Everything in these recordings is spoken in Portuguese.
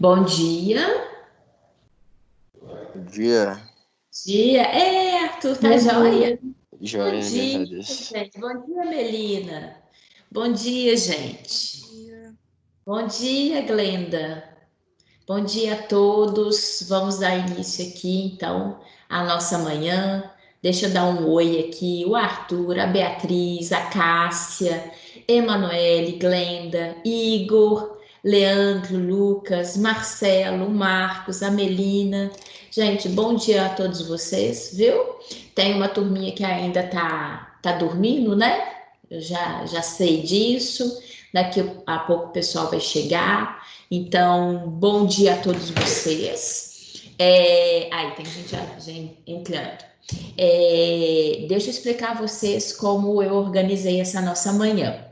Bom dia. Bom dia. Dia. Arthur, tá Bom joia? dia. Bom Joia, graças a dia, Deus. gente. Bom dia, Melina. Bom dia, Bom gente. dia. Bom dia, Glenda. Bom dia a todos. Vamos dar início aqui, então, à nossa manhã. Deixa eu dar um oi aqui. O Arthur, a Beatriz, a Cássia, Emanuele, Glenda, Igor, Leandro, Lucas, Marcelo, Marcos, a Melina. Gente, bom dia a todos vocês, viu? Tem uma turminha que ainda tá dormindo, né? Eu já sei disso. Daqui a pouco o pessoal vai chegar. Então, bom dia a todos vocês. Aí, tem gente entrando. Deixa eu explicar a vocês como eu organizei essa nossa manhã.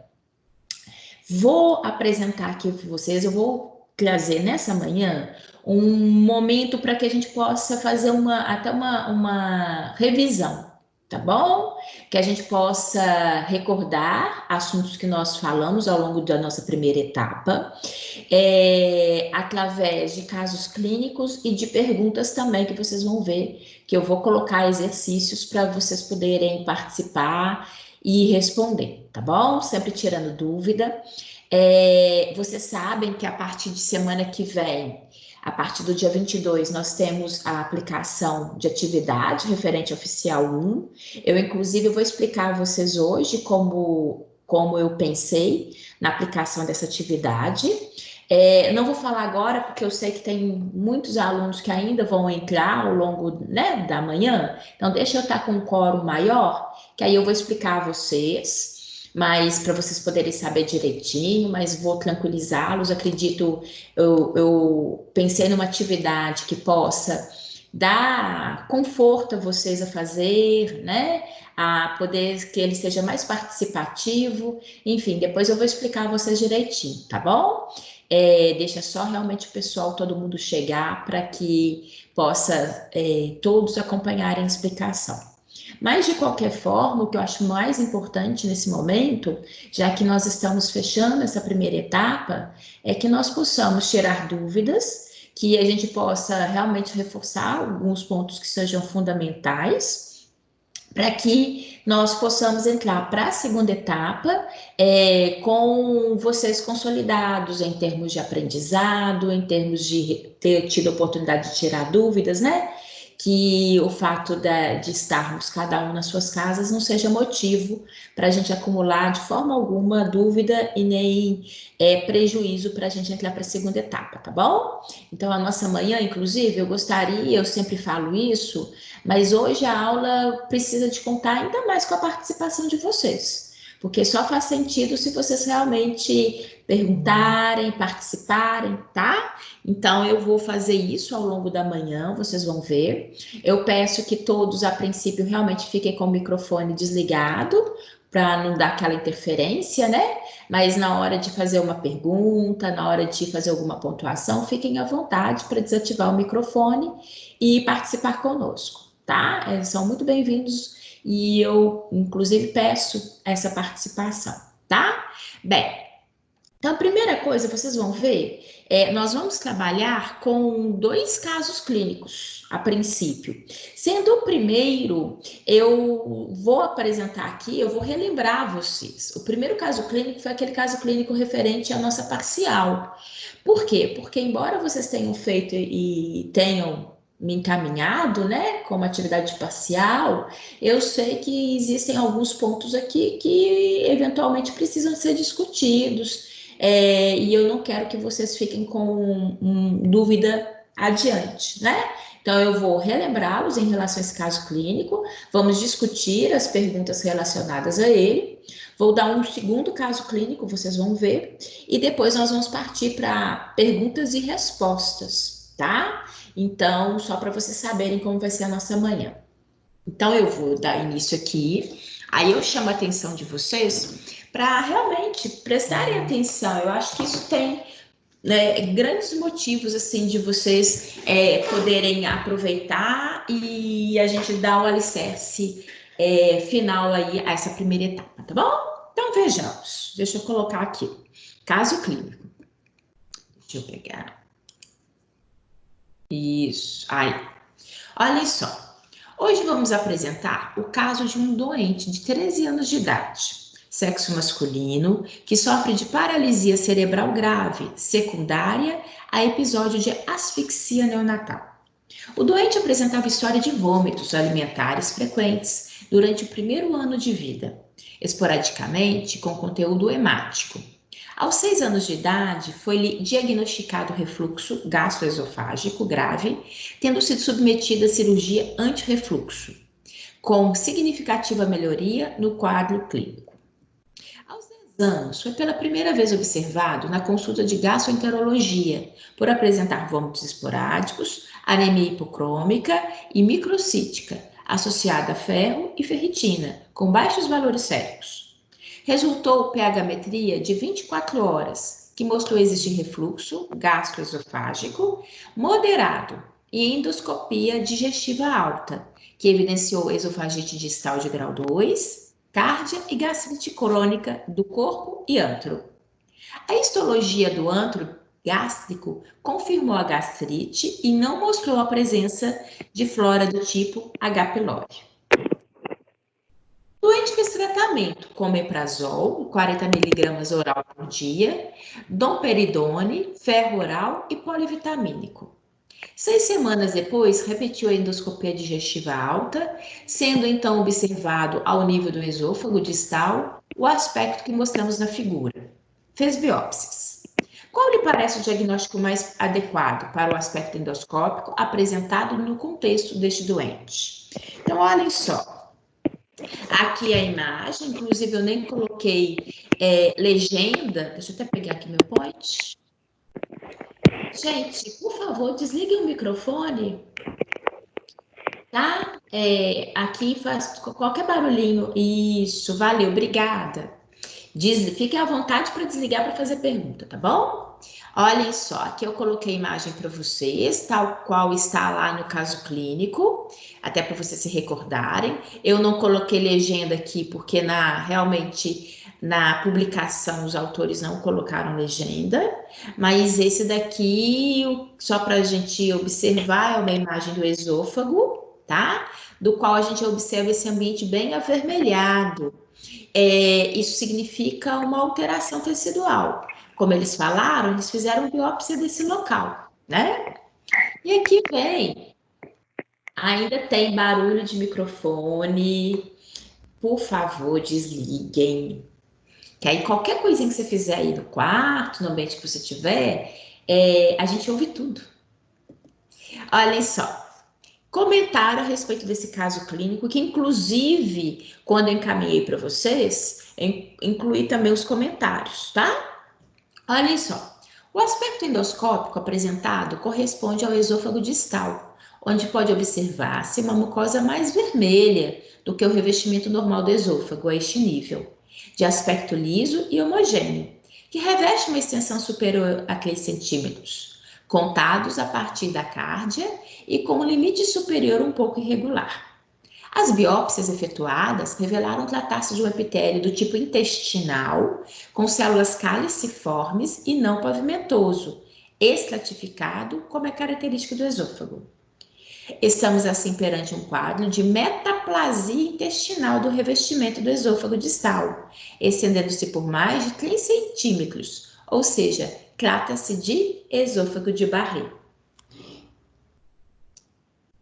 Vou apresentar aqui para vocês, eu vou trazer nessa manhã um momento para que a gente possa fazer até uma revisão, tá bom? Que a gente possa recordar assuntos que nós falamos ao longo da nossa primeira etapa, através de casos clínicos e de perguntas também que vocês vão ver, que eu vou colocar exercícios para vocês poderem participar e responder, tá bom? Sempre tirando dúvida. Vocês sabem que a partir de semana que vem, a partir do dia 22, nós temos a aplicação de atividade referente oficial 1. Eu, inclusive, vou explicar a vocês hoje como eu pensei na aplicação dessa atividade. Não vou falar agora, porque eu sei que tem muitos alunos que ainda vão entrar ao longo, né, da manhã. Então, deixa eu estar com um quórum maior, que aí eu vou explicar a vocês, mas para vocês poderem saber direitinho, mas vou tranquilizá-los. Acredito, eu pensei numa atividade que possa dar conforto a vocês a fazer, né? A poder que ele seja mais participativo. Enfim, depois eu vou explicar a vocês direitinho, tá bom? Deixa só realmente o pessoal, todo mundo chegar para que possa todos acompanharem a explicação. Mas, de qualquer forma, o que eu acho mais importante nesse momento, já que nós estamos fechando essa primeira etapa, é que nós possamos tirar dúvidas, que a gente possa realmente reforçar alguns pontos que sejam fundamentais, para que nós possamos entrar para a segunda etapa com vocês consolidados em termos de aprendizado, em termos de ter tido a oportunidade de tirar dúvidas, né? Que o fato de estarmos cada um nas suas casas não seja motivo para a gente acumular de forma alguma dúvida e nem prejuízo para a gente entrar para a segunda etapa, tá bom? Então, a nossa manhã, inclusive, eu sempre falo isso, mas hoje a aula precisa de contar ainda mais com a participação de vocês, porque só faz sentido se vocês realmente perguntarem, participarem, tá? Então, eu vou fazer isso ao longo da manhã, vocês vão ver. Eu peço que todos, a princípio, realmente fiquem com o microfone desligado, para não dar aquela interferência, né? Mas na hora de fazer uma pergunta, na hora de fazer alguma pontuação, fiquem à vontade para desativar o microfone e participar conosco, tá? Eles são muito bem-vindos e eu, inclusive, peço essa participação, tá? Bem, então, a primeira coisa, vocês vão ver, nós vamos trabalhar com dois casos clínicos, a princípio. Sendo o primeiro, eu vou apresentar aqui, eu vou relembrar vocês. O primeiro caso clínico foi aquele caso clínico referente à nossa parcial. Por quê? Porque, embora vocês tenham feito e tenham me encaminhado, né, como atividade parcial, eu sei que existem alguns pontos aqui que eventualmente precisam ser discutidos, e eu não quero que vocês fiquem com dúvida adiante, né? Então, eu vou relembrá-los em relação a esse caso clínico, vamos discutir as perguntas relacionadas a ele, vou dar um segundo caso clínico, vocês vão ver, e depois nós vamos partir para perguntas e respostas, tá? Então, só para vocês saberem como vai ser a nossa manhã. Então, eu vou dar início aqui, aí eu chamo a atenção de vocês para realmente prestarem atenção. Eu acho que isso tem, né, grandes motivos assim de vocês poderem aproveitar e a gente dar o alicerce final aí a essa primeira etapa, tá bom? Então, vejamos. Deixa eu colocar aqui. Caso clínico. Deixa eu pegar. Isso. Aí, olha só. Hoje vamos apresentar o caso de um doente de 13 anos de idade, sexo masculino, que sofre de paralisia cerebral grave, secundária a episódio de asfixia neonatal. O doente apresentava história de vômitos alimentares frequentes durante o primeiro ano de vida, esporadicamente com conteúdo hemático. Aos 6 anos de idade, foi-lhe diagnosticado refluxo gastroesofágico grave, tendo sido submetido à cirurgia anti-refluxo, com significativa melhoria no quadro clínico. Aos 10 anos, foi pela primeira vez observado na consulta de gastroenterologia, por apresentar vômitos esporádicos, anemia hipocrômica e microcítica, associada a ferro e ferritina, com baixos valores séricos. Resultou pH-metria de 24 horas, que mostrou existir refluxo gastroesofágico moderado e endoscopia digestiva alta, que evidenciou esofagite distal de grau 2, cárdia e gastrite crônica do corpo e antro. A histologia do antro gástrico confirmou a gastrite e não mostrou a presença de flora do tipo H. pylori. O doente fez tratamento com omeprazol, 40 mg oral por dia, domperidone, ferro oral e polivitamínico. 6 semanas depois, repetiu a endoscopia digestiva alta, sendo então observado ao nível do esôfago distal o aspecto que mostramos na figura. Fez biópsias. Qual lhe parece o diagnóstico mais adequado para o aspecto endoscópico apresentado no contexto deste doente? Então, olhem só. Aqui a imagem, inclusive eu nem coloquei legenda. Deixa eu até pegar aqui meu point. Gente, por favor, desliguem o microfone, tá? Aqui faz qualquer barulhinho. Isso, valeu, obrigada. Fiquem à vontade para desligar para fazer pergunta, tá bom? Olhem só, aqui eu coloquei a imagem para vocês, tal qual está lá no caso clínico, até para vocês se recordarem. Eu não coloquei legenda aqui porque realmente na publicação os autores não colocaram legenda, mas esse daqui, só para a gente observar, é uma imagem do esôfago, tá? Do qual a gente observa esse ambiente bem avermelhado. Isso significa uma alteração tecidual. Como eles falaram, eles fizeram biópsia desse local, né? E aqui vem, ainda tem barulho de microfone. Por favor, desliguem. Que aí qualquer coisinha que você fizer aí no quarto, no ambiente que você tiver, a gente ouve tudo. Olhem só. Comentário a respeito desse caso clínico, que inclusive, quando eu encaminhei para vocês, incluí também os comentários, tá? Olhem só. O aspecto endoscópico apresentado corresponde ao esôfago distal, onde pode observar-se uma mucosa mais vermelha do que o revestimento normal do esôfago a este nível, de aspecto liso e homogêneo, que reveste uma extensão superior a 3 centímetros, contados a partir da cárdia e com um limite superior um pouco irregular. As biópsias efetuadas revelaram tratar-se de um epitélio do tipo intestinal, com células caliciformes e não pavimentoso, estratificado, como é característico do esôfago. Estamos assim perante um quadro de metaplasia intestinal do revestimento do esôfago distal, estendendo-se por mais de 3 centímetros, ou seja, trata-se de esôfago de Barré.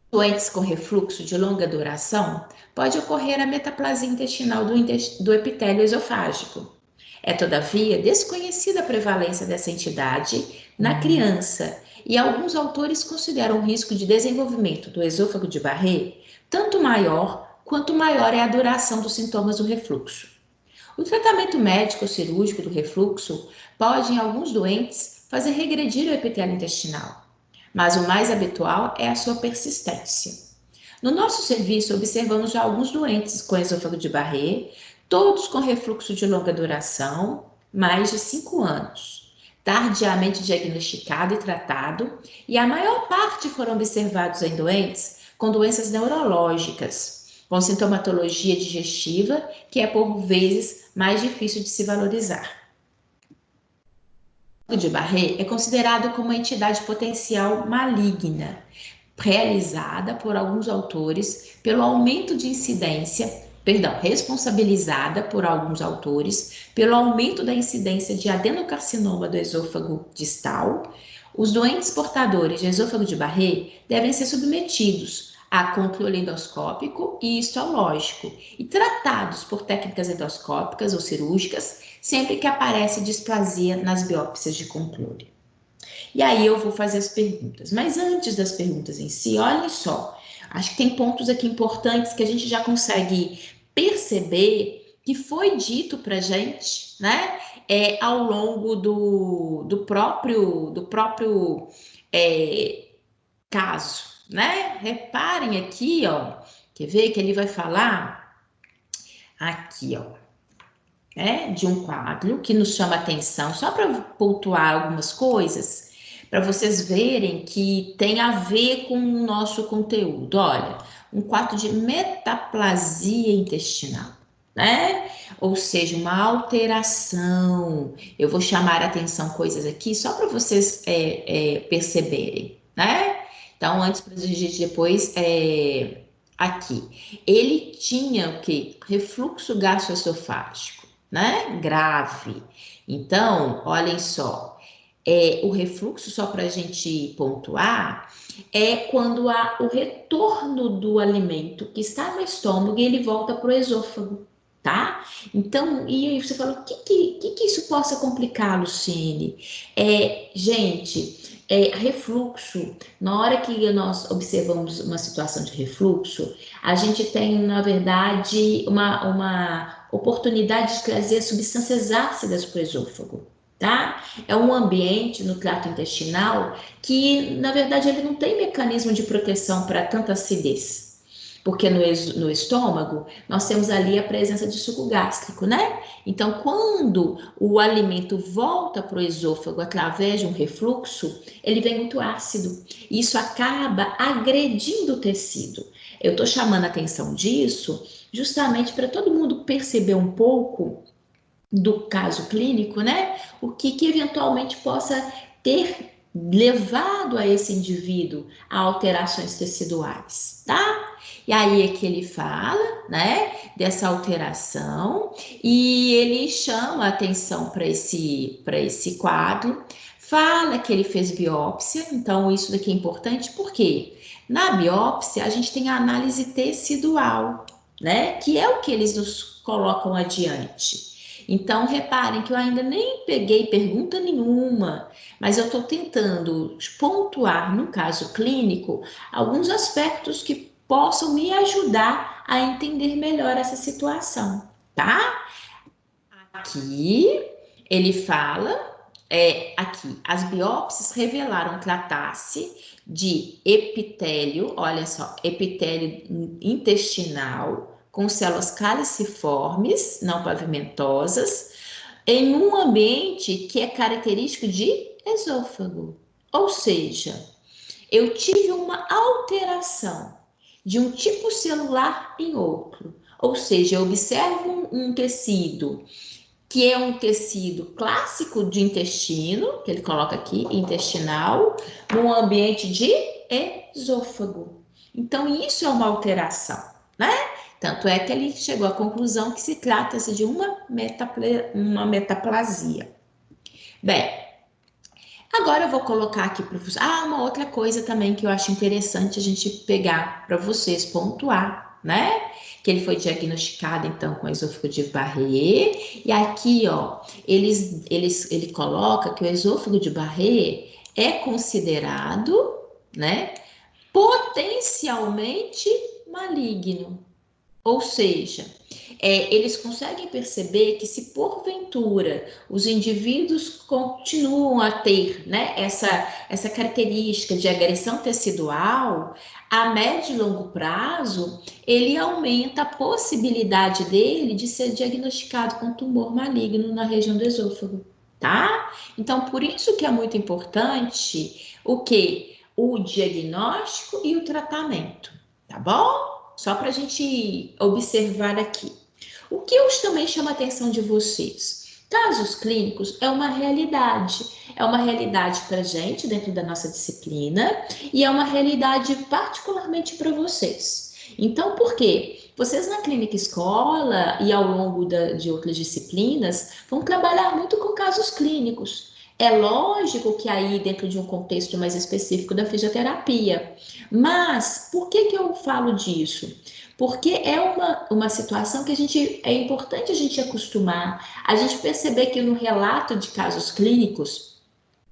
Doentes com refluxo de longa duração, pode ocorrer a metaplasia intestinal do epitélio esofágico. É, todavia, desconhecida a prevalência dessa entidade na criança, e alguns autores consideram o risco de desenvolvimento do esôfago de Barré tanto maior quanto maior é a duração dos sintomas do refluxo. O tratamento médico cirúrgico do refluxo pode, em alguns doentes, fazer regredir o epitélio intestinal, mas o mais habitual é a sua persistência. No nosso serviço, observamos já alguns doentes com esôfago de Barré, todos com refluxo de longa duração, mais de 5 anos, tardiamente diagnosticado e tratado, e a maior parte foram observados em doentes com doenças neurológicas, com sintomatologia digestiva, que é por vezes mais difícil de se valorizar. de Barré é considerado como uma entidade potencial maligna, realizada por alguns autores pelo aumento de incidência, perdão, responsabilizada por alguns autores pelo aumento da incidência de adenocarcinoma do esôfago distal. Os doentes portadores de esôfago de Barré devem ser submetidos a controle endoscópico e histológico e tratados por técnicas endoscópicas ou cirúrgicas sempre que aparece displasia nas biópsias de controle. E aí eu vou fazer as perguntas. Mas antes das perguntas em si, olhem só. Acho que tem pontos aqui importantes que a gente já consegue perceber que foi dito para gente, né? Ao longo do próprio caso, né? Reparem aqui, ó. Quer ver que ele vai falar aqui, ó. De um quadro que nos chama atenção, só para pontuar algumas coisas, para vocês verem que tem a ver com o nosso conteúdo. Olha, um quadro de metaplasia intestinal, né? Ou seja, uma alteração. Eu vou chamar a atenção coisas aqui só para vocês perceberem, né? Então, antes para a gente depois aqui. Ele tinha o quê? Refluxo gastroesofágico, né? Grave. Então, olhem só, o refluxo, só para a gente pontuar, é quando há o retorno do alimento que está no estômago e ele volta para o esôfago, tá? Então, e aí você fala, o que isso possa complicar, Luciene? Gente, refluxo, na hora que nós observamos uma situação de refluxo, a gente tem, na verdade, uma oportunidade de trazer substâncias ácidas para o esôfago, tá? É um ambiente no trato intestinal que, na verdade, ele não tem mecanismo de proteção para tanta acidez. Porque no estômago, nós temos ali a presença de suco gástrico, né? Então, quando o alimento volta para o esôfago através de um refluxo, ele vem muito ácido. E isso acaba agredindo o tecido. Eu estou chamando a atenção disso justamente para todo mundo perceber um pouco do caso clínico, né? O que eventualmente possa ter levado a esse indivíduo a alterações teciduais, tá? E aí é que ele fala, né, dessa alteração e ele chama a atenção para esse quadro, fala que ele fez biópsia, então isso daqui é importante porque na biópsia a gente tem a análise tecidual, né, que é o que eles nos colocam adiante. Então, reparem que eu ainda nem peguei pergunta nenhuma, mas eu estou tentando pontuar, no caso clínico, alguns aspectos que possam me ajudar a entender melhor essa situação, tá? Aqui ele fala, aqui, as biópsias revelaram tratar-se de epitélio, olha só, epitélio intestinal, com células caliciformes, não pavimentosas, em um ambiente que é característico de esôfago. Ou seja, eu tive uma alteração de um tipo celular em outro. Ou seja, eu observo um tecido que é um tecido clássico de intestino, que ele coloca aqui, intestinal, num ambiente de esôfago. Então, isso é uma alteração, né? Tanto é que ele chegou à conclusão que se trata-se de uma metaplasia. Bem, agora eu vou colocar aqui para vocês. Uma outra coisa também que eu acho interessante a gente pegar para vocês pontuar, né? Que ele foi diagnosticado então com esôfago de Barré. E aqui, ó, ele coloca que o esôfago de Barré é considerado, né, potencialmente maligno. Ou seja, eles conseguem perceber que se porventura os indivíduos continuam a ter, né, essa característica de agressão tecidual, a médio e longo prazo, ele aumenta a possibilidade dele de ser diagnosticado com tumor maligno na região do esôfago, tá? Então, por isso que é muito importante o quê? O diagnóstico e o tratamento, tá bom? Só para a gente observar aqui. O que eu também chamo a atenção de vocês? Casos clínicos é uma realidade para a gente dentro da nossa disciplina e é uma realidade particularmente para vocês. Então, por quê? Vocês na clínica escola e ao longo de outras disciplinas vão trabalhar muito com casos clínicos. É lógico que aí dentro de um contexto mais específico da fisioterapia. Mas por que eu falo disso? Porque é uma situação que é importante a gente acostumar, a gente perceber que no relato de casos clínicos,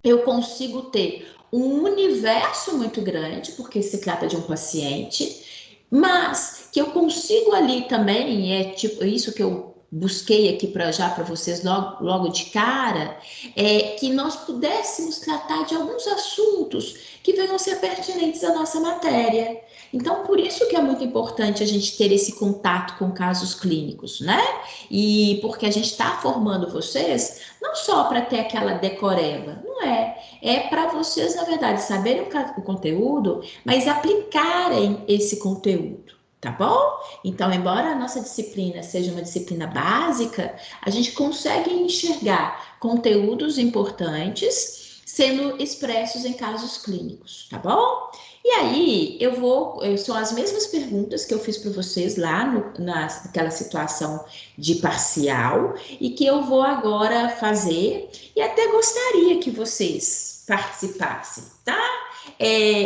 eu consigo ter um universo muito grande, porque se trata de um paciente, mas que eu consigo ali também, é tipo isso que eu busquei aqui para vocês logo de cara, é que nós pudéssemos tratar de alguns assuntos que venham ser pertinentes à nossa matéria. Então, por isso que é muito importante a gente ter esse contato com casos clínicos, né? E porque a gente está formando vocês não só para ter aquela decoreba, não é? É para vocês, na verdade, saberem o conteúdo, mas aplicarem esse conteúdo, tá bom? Então, embora a nossa disciplina seja uma disciplina básica, a gente consegue enxergar conteúdos importantes sendo expressos em casos clínicos, tá bom? E aí, são as mesmas perguntas que eu fiz para vocês lá naquela situação de parcial e que eu vou agora fazer e até gostaria que vocês participassem, tá?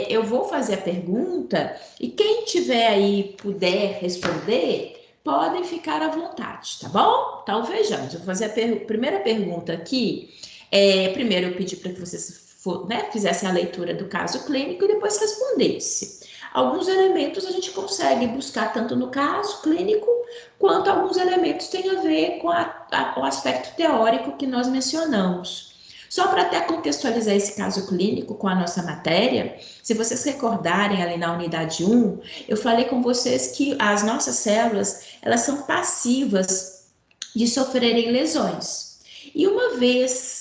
Eu vou fazer a pergunta e quem tiver aí puder responder, podem ficar à vontade, tá bom? Então vejamos, eu vou fazer a primeira pergunta aqui. Primeiro eu pedi para que vocês fizessem a leitura do caso clínico e depois respondessem. Alguns elementos a gente consegue buscar tanto no caso clínico, quanto alguns elementos têm a ver com o aspecto teórico que nós mencionamos. Só para até contextualizar esse caso clínico com a nossa matéria, se vocês recordarem ali na unidade 1, eu falei com vocês que as nossas células, elas são passivas de sofrerem lesões. E uma vez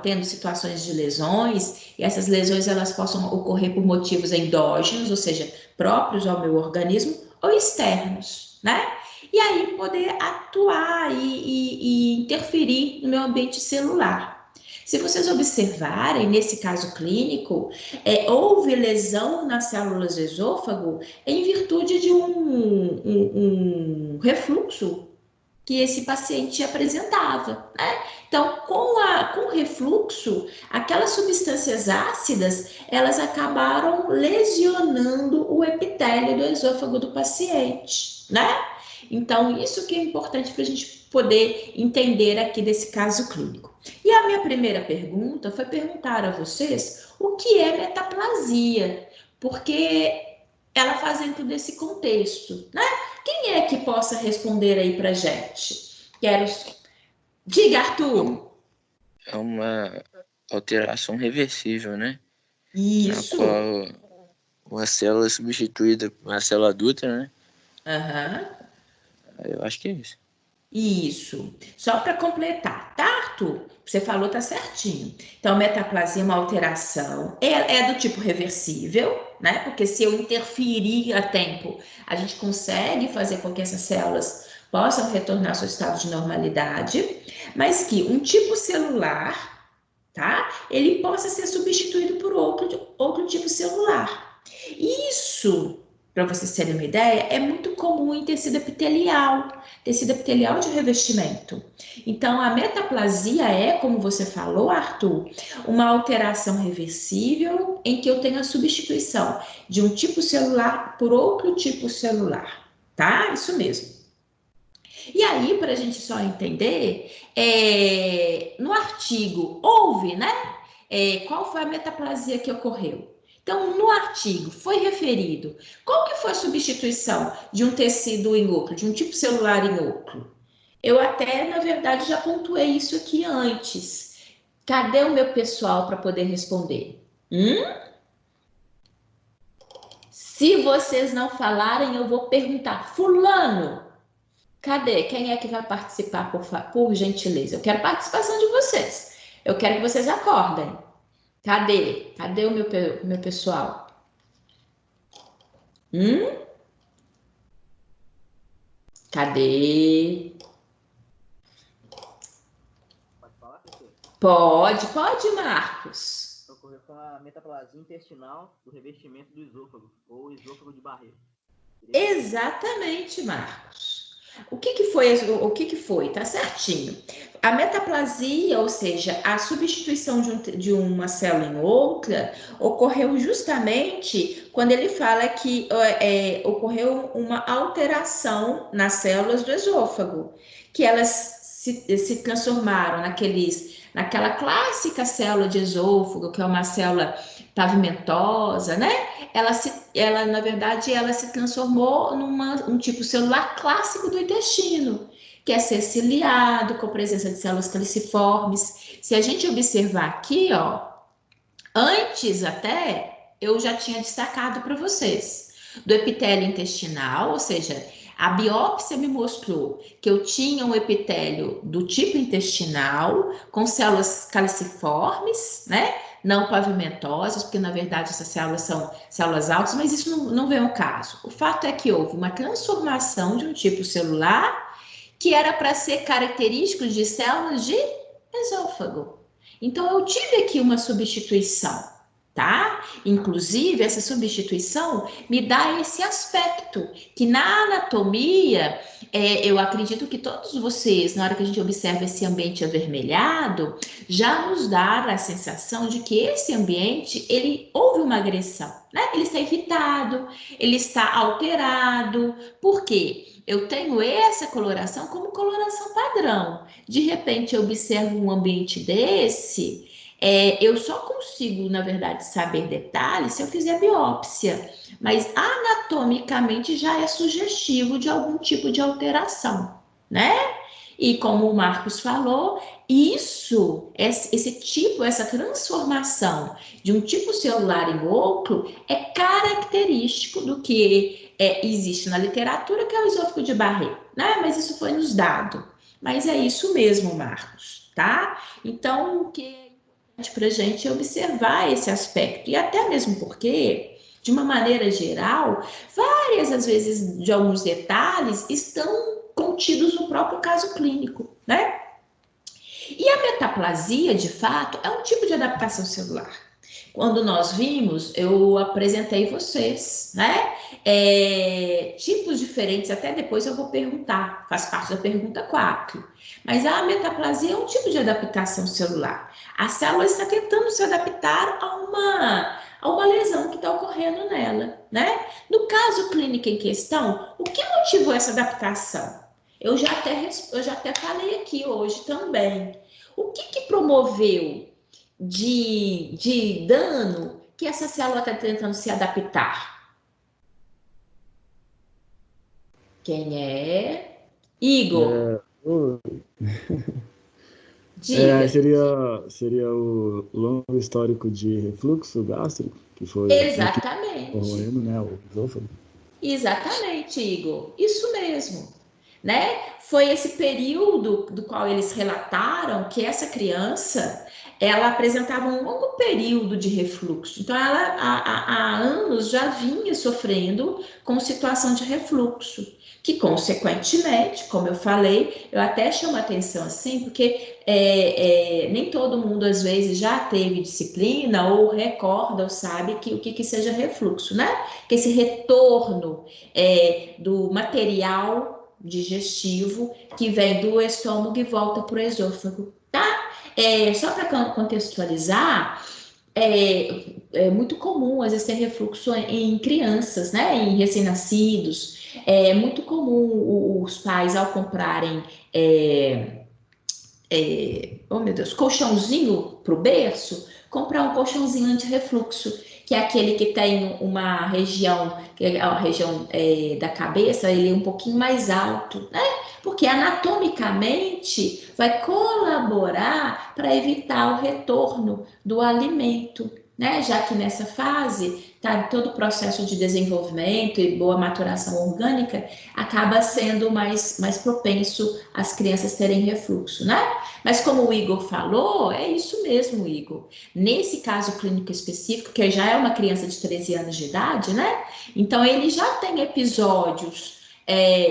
tendo situações de lesões, e essas lesões elas possam ocorrer por motivos endógenos, ou seja, próprios ao meu organismo, ou externos, né? E aí poder atuar e interferir no meu ambiente celular. Se vocês observarem, nesse caso clínico, houve lesão nas células do esôfago em virtude de um refluxo que esse paciente apresentava, né? Então, com o refluxo, aquelas substâncias ácidas, elas acabaram lesionando o epitélio do esôfago do paciente, né? Então, isso que é importante para a gente poder entender aqui desse caso clínico. E a minha primeira pergunta foi perguntar a vocês o que é metaplasia, porque ela faz dentro desse contexto, né? Quem é que possa responder aí pra gente? Diga, Arthur. É uma alteração reversível, né? Na Isso. qual uma célula é substituída por uma célula adulta, né? Aham. Eu acho que é isso. Isso. Só para completar, tá, Arthur? Você falou, tá certinho. Então, metaplasia é uma alteração, é do tipo reversível, né? Porque se eu interferir a tempo, a gente consegue fazer com que essas células possam retornar ao seu estado de normalidade, mas que um tipo celular, tá? Ele possa ser substituído por outro tipo celular. Isso, para vocês terem uma ideia, é muito comum em tecido epitelial de revestimento. Então, a metaplasia é, como você falou, Arthur, uma alteração reversível em que eu tenho a substituição de um tipo celular por outro tipo celular, tá? Isso mesmo. E aí, para a gente só entender, no artigo houve, né? Qual foi a metaplasia que ocorreu? Então, no artigo foi referido qual que foi a substituição de um tecido em outro, de um tipo celular em outro. Eu até, na verdade, já pontuei isso aqui antes. Cadê o meu pessoal para poder responder? Se vocês não falarem, eu vou perguntar. Fulano, cadê? Quem é que vai participar, por gentileza? Eu quero a participação de vocês. Eu quero que vocês acordem. Cadê? Cadê o meu pessoal? Hum? Cadê? Pode, Marcos. Ocorreu com a metaplasia intestinal do revestimento do esôfago, ou esôfago de Barreto. Exatamente, Marcos. O que foi? Tá certinho. A metaplasia, ou seja, a substituição de uma célula em outra, ocorreu justamente quando ele fala que ocorreu uma alteração nas células do esôfago, que elas se transformaram naquela clássica célula de esôfago, que é uma célula pavimentosa, né? Na verdade, ela se transformou um tipo celular clássico do intestino, que é ser ciliado, com presença de células caliciformes. Se a gente observar aqui, ó, antes até, eu já tinha destacado para vocês, do epitélio intestinal, ou seja, a biópsia me mostrou que eu tinha um epitélio do tipo intestinal, com células caliciformes, né? Não pavimentosas, porque na verdade essas células são células altas, mas isso não vem ao caso. O fato é que houve uma transformação de um tipo celular que era para ser característico de células de esôfago. Então eu tive aqui uma substituição, tá? Inclusive, essa substituição me dá esse aspecto, que na anatomia, eu acredito que todos vocês, na hora que a gente observa esse ambiente avermelhado, já nos dá a sensação de que esse ambiente, houve uma agressão, né? Ele está irritado, ele está alterado. Por quê? Eu tenho essa coloração como coloração padrão. De repente, eu observo um ambiente desse, eu só consigo, na verdade, saber detalhes se eu fizer biópsia, mas anatomicamente já é sugestivo de algum tipo de alteração, né? E como o Marcos falou, essa transformação de um tipo celular em outro é característico do que existe na literatura, que é o esôfago de Barré, né? Mas isso foi nos dado. Mas é isso mesmo, Marcos, tá? Então, o que é importante para a gente é observar esse aspecto, e até mesmo porque, de uma maneira geral, várias, às vezes, de alguns detalhes estão contidos no próprio caso clínico, né? E a metaplasia, de fato, é um tipo de adaptação celular. Quando nós vimos, eu apresentei vocês, né? Tipos diferentes, até depois eu vou perguntar, faz parte da pergunta 4. Mas a metaplasia é um tipo de adaptação celular. A célula está tentando se adaptar a uma lesão que está ocorrendo nela, né? No caso clínico em questão, o que motivou essa adaptação? Eu já até falei aqui hoje também. O que promoveu de dano que essa célula está tentando se adaptar? Quem é? Igor. Diga. Seria o longo histórico de refluxo gástrico, que foi Exatamente. corroendo, né, o esôfago. Exatamente, Igor. Isso mesmo, né? Foi esse período do qual eles relataram que essa criança, ela apresentava um longo período de refluxo. Então, ela há anos já vinha sofrendo com situação de refluxo, que consequentemente, como eu falei, eu até chamo a atenção assim, porque nem todo mundo às vezes já teve disciplina ou recorda ou sabe o que seja refluxo, né? Que esse retorno do material digestivo que vem do estômago e volta para o esôfago, tá? Só para contextualizar, é muito comum, às vezes, ter refluxo em crianças, né? Em recém-nascidos. É muito comum os pais, ao comprarem, oh meu Deus, colchãozinho para o berço, comprar um colchãozinho anti-refluxo, que é aquele que tem uma região, que é a região da cabeça, ele é um pouquinho mais alto, né? Porque anatomicamente vai colaborar para evitar o retorno do alimento, né? Já que nessa fase está todo o processo de desenvolvimento e boa maturação orgânica, acaba sendo mais propenso as crianças terem refluxo, né? Mas como o Igor falou, é isso mesmo, Igor. Nesse caso clínico específico, que já é uma criança de 13 anos de idade, né? Então, ele já tem episódios,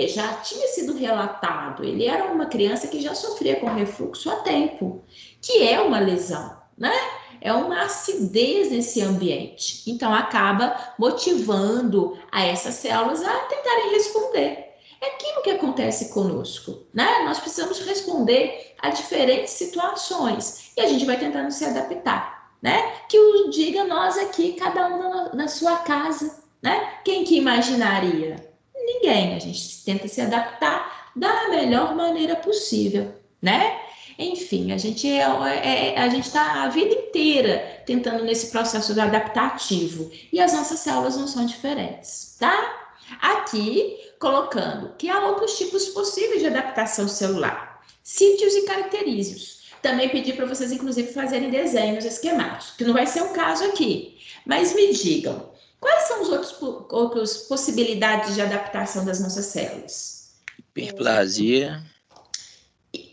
já tinha sido relatado, ele era uma criança que já sofria com refluxo há tempo, que é uma lesão, né? É uma acidez nesse ambiente. Então, acaba motivando a essas células a tentarem responder. É aquilo que acontece conosco, né? Nós precisamos responder a diferentes situações e a gente vai tentando se adaptar, né? Que o diga nós aqui, cada um na sua casa, né? Quem que imaginaria? Ninguém. A gente tenta se adaptar da melhor maneira possível, né? Enfim, a gente está a vida inteira tentando nesse processo adaptativo e as nossas células não são diferentes, tá? Aqui, colocando que há outros tipos possíveis de adaptação celular, sítios e característicos. Também pedi para vocês, inclusive, fazerem desenhos esquemáticos, que não vai ser o caso aqui, mas me digam, quais são as outras possibilidades de adaptação das nossas células? Hiperplasia,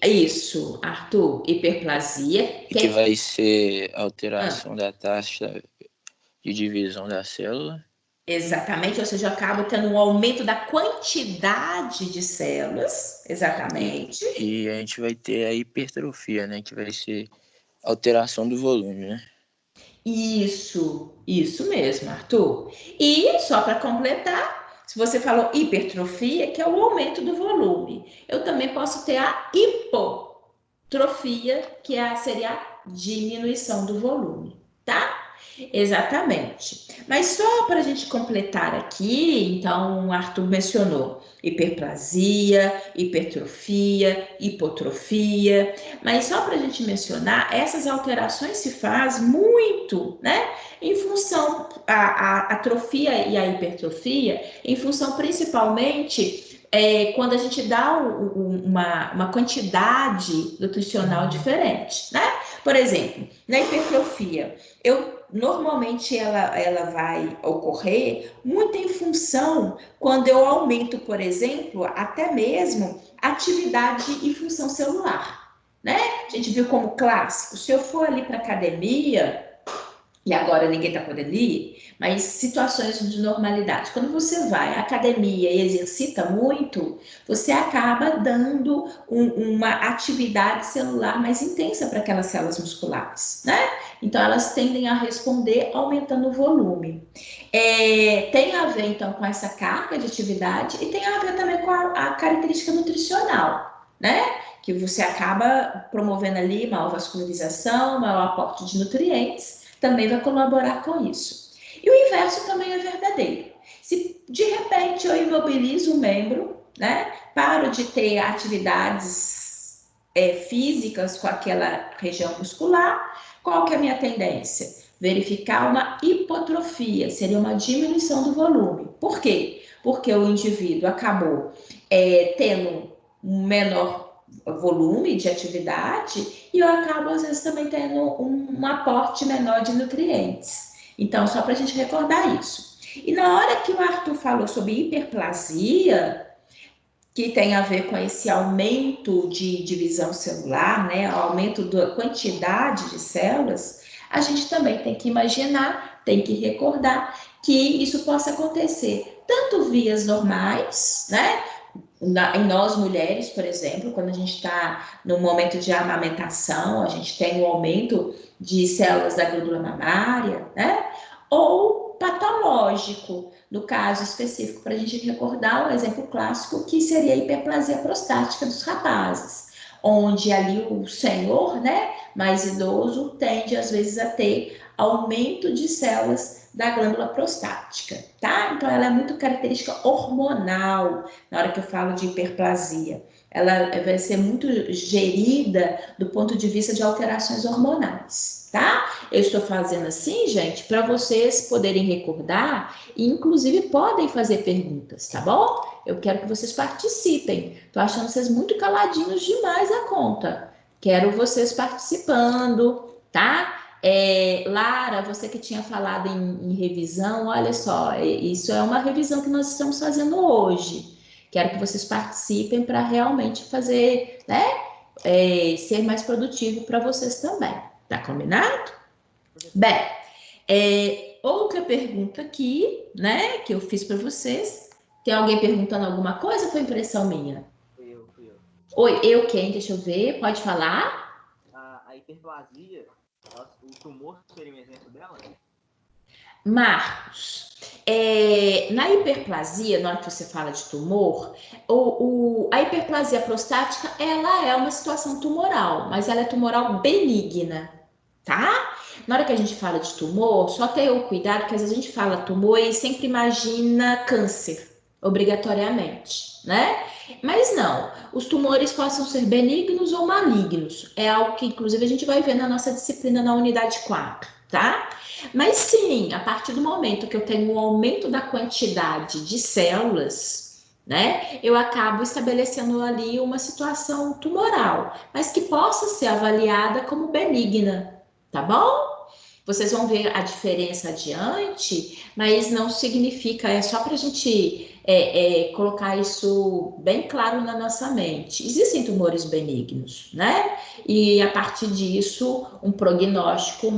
Isso, Arthur, hiperplasia. que vai ser Ah, alteração da taxa de divisão da célula. exatamente, ou seja, eu acabo tendo um aumento da quantidade de células, exatamente. E a gente vai ter a hipertrofia, né? Que vai ser alteração do volume, né? Isso mesmo, Arthur. E só para completar, se você falou hipertrofia, que é o aumento do volume, eu também posso ter a hipotrofia, que seria a diminuição do volume, tá? Exatamente. Mas só para a gente completar aqui, então, o Arthur mencionou hiperplasia, hipertrofia, hipotrofia, mas só para a gente mencionar, essas alterações se faz muito, né? Em função, a atrofia e a hipertrofia, em função principalmente quando a gente dá uma quantidade nutricional diferente, né? Por exemplo, na hipertrofia, normalmente ela vai ocorrer muito em função quando eu aumento, por exemplo, até mesmo atividade e função celular, né? A gente viu como clássico, se eu for ali para academia, e agora ninguém está podendo ir, mas situações de normalidade. Quando você vai à academia e exercita muito, você acaba dando uma atividade celular mais intensa para aquelas células musculares, né? Então, elas tendem a responder aumentando o volume. Tem a ver, então, com essa carga de atividade e tem a ver também com a característica nutricional, né? Que você acaba promovendo ali maior vascularização, maior aporte de nutrientes, também vai colaborar com isso. E o inverso também é verdadeiro. Se de repente eu imobilizo um membro, né, paro de ter atividades físicas com aquela região muscular, qual que é a minha tendência? Verificar uma hipotrofia, seria uma diminuição do volume. Por quê? Porque o indivíduo acabou tendo um menor volume de atividade e eu acabo, às vezes, também tendo um aporte menor de nutrientes. Então, só para a gente recordar isso. E na hora que o Arthur falou sobre hiperplasia, que tem a ver com esse aumento de divisão celular, né, aumento da quantidade de células, a gente também tem que imaginar, tem que recordar que isso possa acontecer tanto vias normais, né, em nós mulheres, por exemplo, quando a gente está no momento de amamentação, a gente tem um aumento de células da glândula mamária, né? Ou patológico, no caso específico, para a gente recordar um exemplo clássico, que seria a hiperplasia prostática dos rapazes, onde ali o senhor, né, mais idoso, tende às vezes a ter aumento de células da glândula prostática, tá? Então, ela é muito característica hormonal, na hora que eu falo de hiperplasia. Ela vai ser muito gerida do ponto de vista de alterações hormonais, tá? Eu estou fazendo assim, gente, para vocês poderem recordar e, inclusive, podem fazer perguntas, tá bom? Eu quero que vocês participem. Tô achando vocês muito caladinhos demais a conta. Quero vocês participando, tá? Lara, você que tinha falado em revisão, olha só, isso é uma revisão que nós estamos fazendo hoje. Quero que vocês participem para realmente fazer, né, ser mais produtivo para vocês também. Tá combinado? Bem, outra pergunta aqui, né, que eu fiz para vocês. Tem alguém perguntando alguma coisa ou foi impressão minha? Fui eu. Oi, eu quem? Deixa eu ver, pode falar? A hiperplasia, o tumor seria um exemplo dela? Marcos, na hiperplasia, na hora que você fala de tumor, a hiperplasia prostática, ela é uma situação tumoral, mas ela é tumoral benigna, tá? Na hora que a gente fala de tumor, só ter o cuidado que às vezes a gente fala tumor e sempre imagina câncer, obrigatoriamente, né? Mas não, os tumores possam ser benignos ou malignos, é algo que inclusive a gente vai ver na nossa disciplina na unidade 4, tá? Mas sim, a partir do momento que eu tenho um aumento da quantidade de células, né, eu acabo estabelecendo ali uma situação tumoral, mas que possa ser avaliada como benigna, tá bom? Vocês vão ver a diferença adiante, mas não significa, é só para a gente colocar isso bem claro na nossa mente. Existem tumores benignos, né? E a partir disso, um prognóstico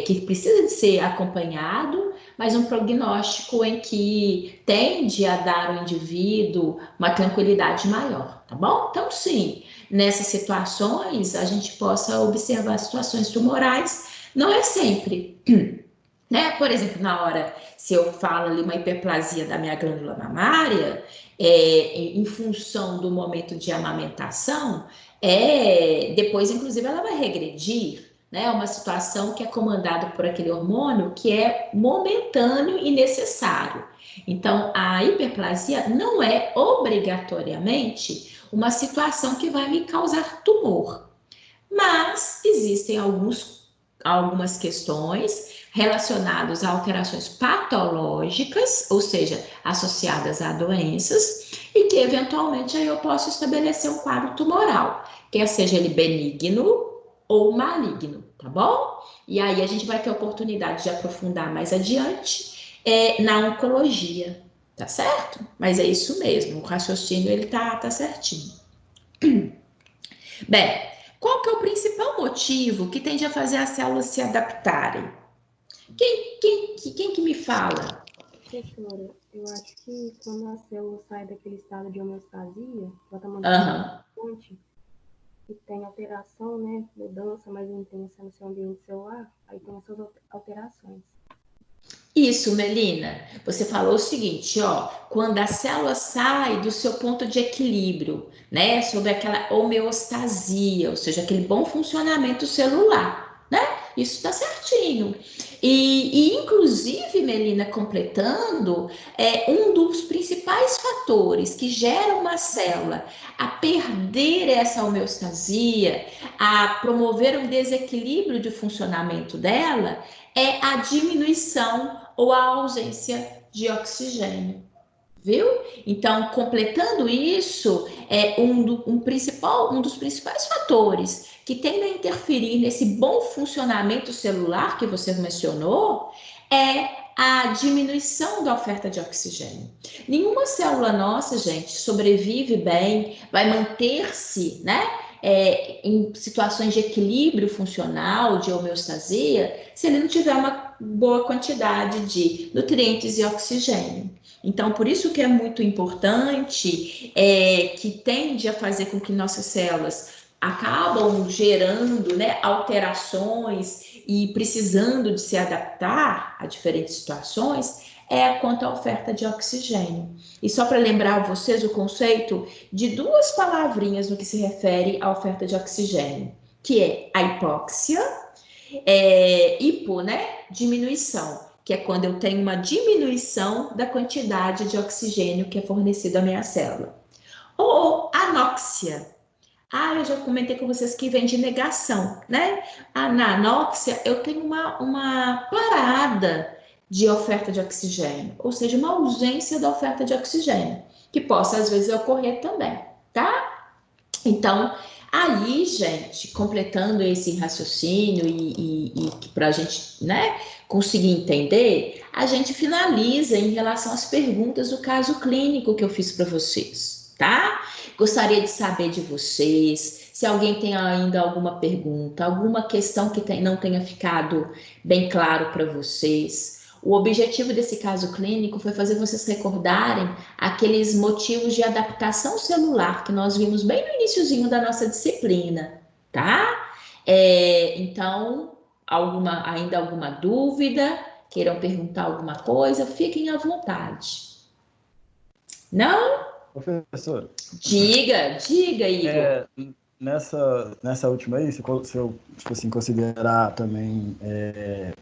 que precisa de ser acompanhado, mas um prognóstico em que tende a dar ao indivíduo uma tranquilidade maior, tá bom? Então, sim, nessas situações, a gente possa observar situações tumorais, não é sempre, né? Por exemplo, na hora, se eu falo ali uma hiperplasia da minha glândula mamária, em função do momento de amamentação, depois, inclusive, ela vai regredir, né? É uma situação que é comandada por aquele hormônio que é momentâneo e necessário. Então, a hiperplasia não é obrigatoriamente uma situação que vai me causar tumor, mas existem algumas questões relacionadas a alterações patológicas, ou seja, associadas a doenças, e que eventualmente aí eu posso estabelecer um quadro tumoral, quer seja ele benigno ou maligno, tá bom? E aí a gente vai ter a oportunidade de aprofundar mais adiante na oncologia, tá certo? Mas é isso mesmo, o raciocínio ele tá certinho. Bem, qual que é o principal motivo que tende a fazer as células se adaptarem? Quem que me fala? Professora, eu acho que quando a célula sai daquele estado de homeostasia, ela está mantendo fonte, e tem alteração, né, mudança mais intensa no seu ambiente celular, aí tem essas alterações. Isso, Melina. Você falou o seguinte, ó, quando a célula sai do seu ponto de equilíbrio, né, sobre aquela homeostasia, ou seja, aquele bom funcionamento celular, né? Isso está certinho. Inclusive, Melina, completando, um dos principais fatores que geram uma célula a perder essa homeostasia, a promover um desequilíbrio de funcionamento dela, é a diminuição ou a ausência de oxigênio, viu? Então, completando isso, um dos principais fatores que tende a interferir nesse bom funcionamento celular que você mencionou é a diminuição da oferta de oxigênio. Nenhuma célula nossa, gente, sobrevive bem, vai manter-se, né? Em situações de equilíbrio funcional, de homeostasia, se ele não tiver uma boa quantidade de nutrientes e oxigênio. Então, por isso que é muito importante, que tende a fazer com que nossas células acabam gerando, né, alterações e precisando de se adaptar a diferentes situações, quanto à oferta de oxigênio. E só para lembrar vocês o conceito de duas palavrinhas no que se refere à oferta de oxigênio, que é a hipóxia, hipo, né, diminuição, que é quando eu tenho uma diminuição da quantidade de oxigênio que é fornecido à minha célula. Ou anóxia. Eu já comentei com vocês que vem de negação, né? Na anóxia, eu tenho uma parada de oferta de oxigênio, ou seja, uma ausência da oferta de oxigênio, que possa às vezes ocorrer também, tá? Então, aí, gente, completando esse raciocínio e para a gente, né, conseguir entender, a gente finaliza em relação às perguntas do caso clínico que eu fiz para vocês, tá? Gostaria de saber de vocês, se alguém tem ainda alguma pergunta, alguma questão que não tenha ficado bem claro para vocês. O objetivo desse caso clínico foi fazer vocês recordarem aqueles motivos de adaptação celular que nós vimos bem no iniciozinho da nossa disciplina, tá? Então, ainda alguma dúvida? Queiram perguntar alguma coisa? Fiquem à vontade. Não? Professor, Diga, Igor. nessa última aí, se eu tipo assim, considerar também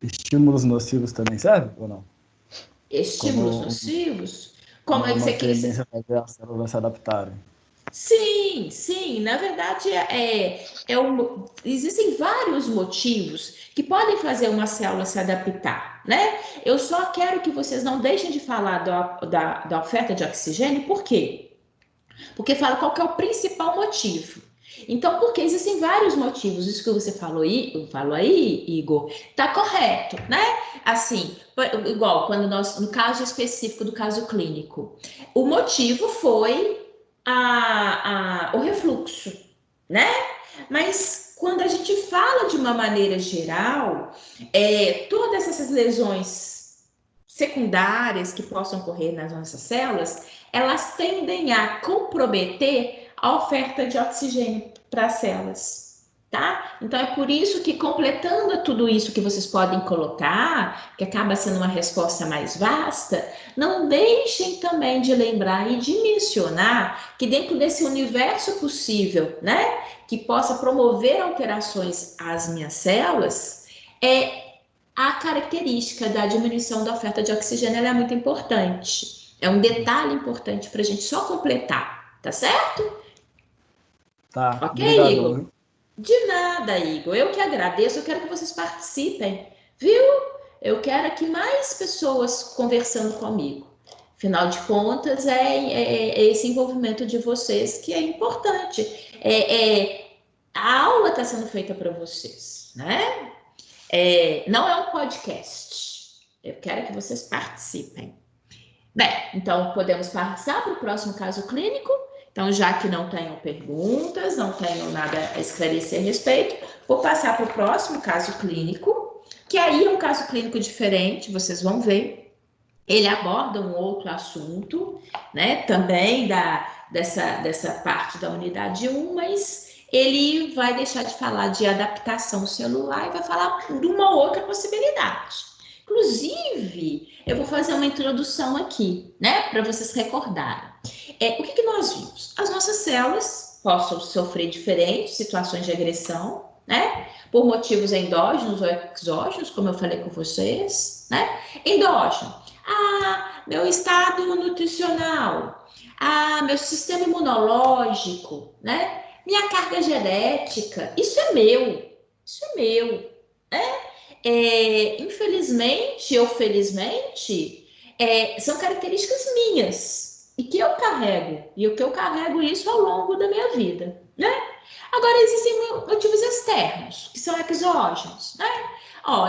estímulos nocivos também serve ou não? Estímulos Como nocivos? Como é que uma você quis? tendência a fazer as células se adaptarem. Sim. Na verdade, existem vários motivos que podem fazer uma célula se adaptar, né? Eu só quero que vocês não deixem de falar da oferta de oxigênio, por quê? Porque fala qual que é o principal motivo. Então, porque existem vários motivos, isso que você falou aí, Igor, tá correto, né? Assim, igual quando no caso específico do caso clínico, o motivo foi o refluxo, né? Mas quando a gente fala de uma maneira geral, todas essas lesões secundárias que possam ocorrer nas nossas células, elas tendem a comprometer a oferta de oxigênio para as células, tá? Então é por isso que, completando tudo isso que vocês podem colocar, que acaba sendo uma resposta mais vasta, não deixem também de lembrar e de mencionar que dentro desse universo possível, né, que possa promover alterações às minhas células, a característica da diminuição da oferta de oxigênio ela é muito importante. É um detalhe importante para a gente só completar, tá certo? Tá, Ok, obrigado. Igor? De nada, Igor. Eu que agradeço, eu quero que vocês participem, viu? Eu quero aqui mais pessoas conversando comigo. Afinal de contas, é esse envolvimento de vocês que é importante. A aula está sendo feita para vocês, né? Não é um podcast. Eu quero que vocês participem. Bem, então podemos passar para o próximo caso clínico. Então, já que não tenham perguntas, não tenham nada a esclarecer a respeito, vou passar para o próximo caso clínico, que aí é um caso clínico diferente, vocês vão ver. Ele aborda um outro assunto, né? Também dessa parte da unidade 1, mas ele vai deixar de falar de adaptação celular e vai falar de uma outra possibilidade. Inclusive, eu vou fazer uma introdução aqui, né, para vocês recordarem. O que nós vimos? As nossas células possam sofrer diferentes situações de agressão, né, por motivos endógenos ou exógenos, como eu falei com vocês, né? Endógeno. Meu estado nutricional, meu sistema imunológico, né? Minha carga genética, isso é meu, né? Infelizmente ou felizmente, são características minhas e que eu carrego, e o que eu carrego isso ao longo da minha vida, né? Agora, existem motivos externos, que são exógenos, né?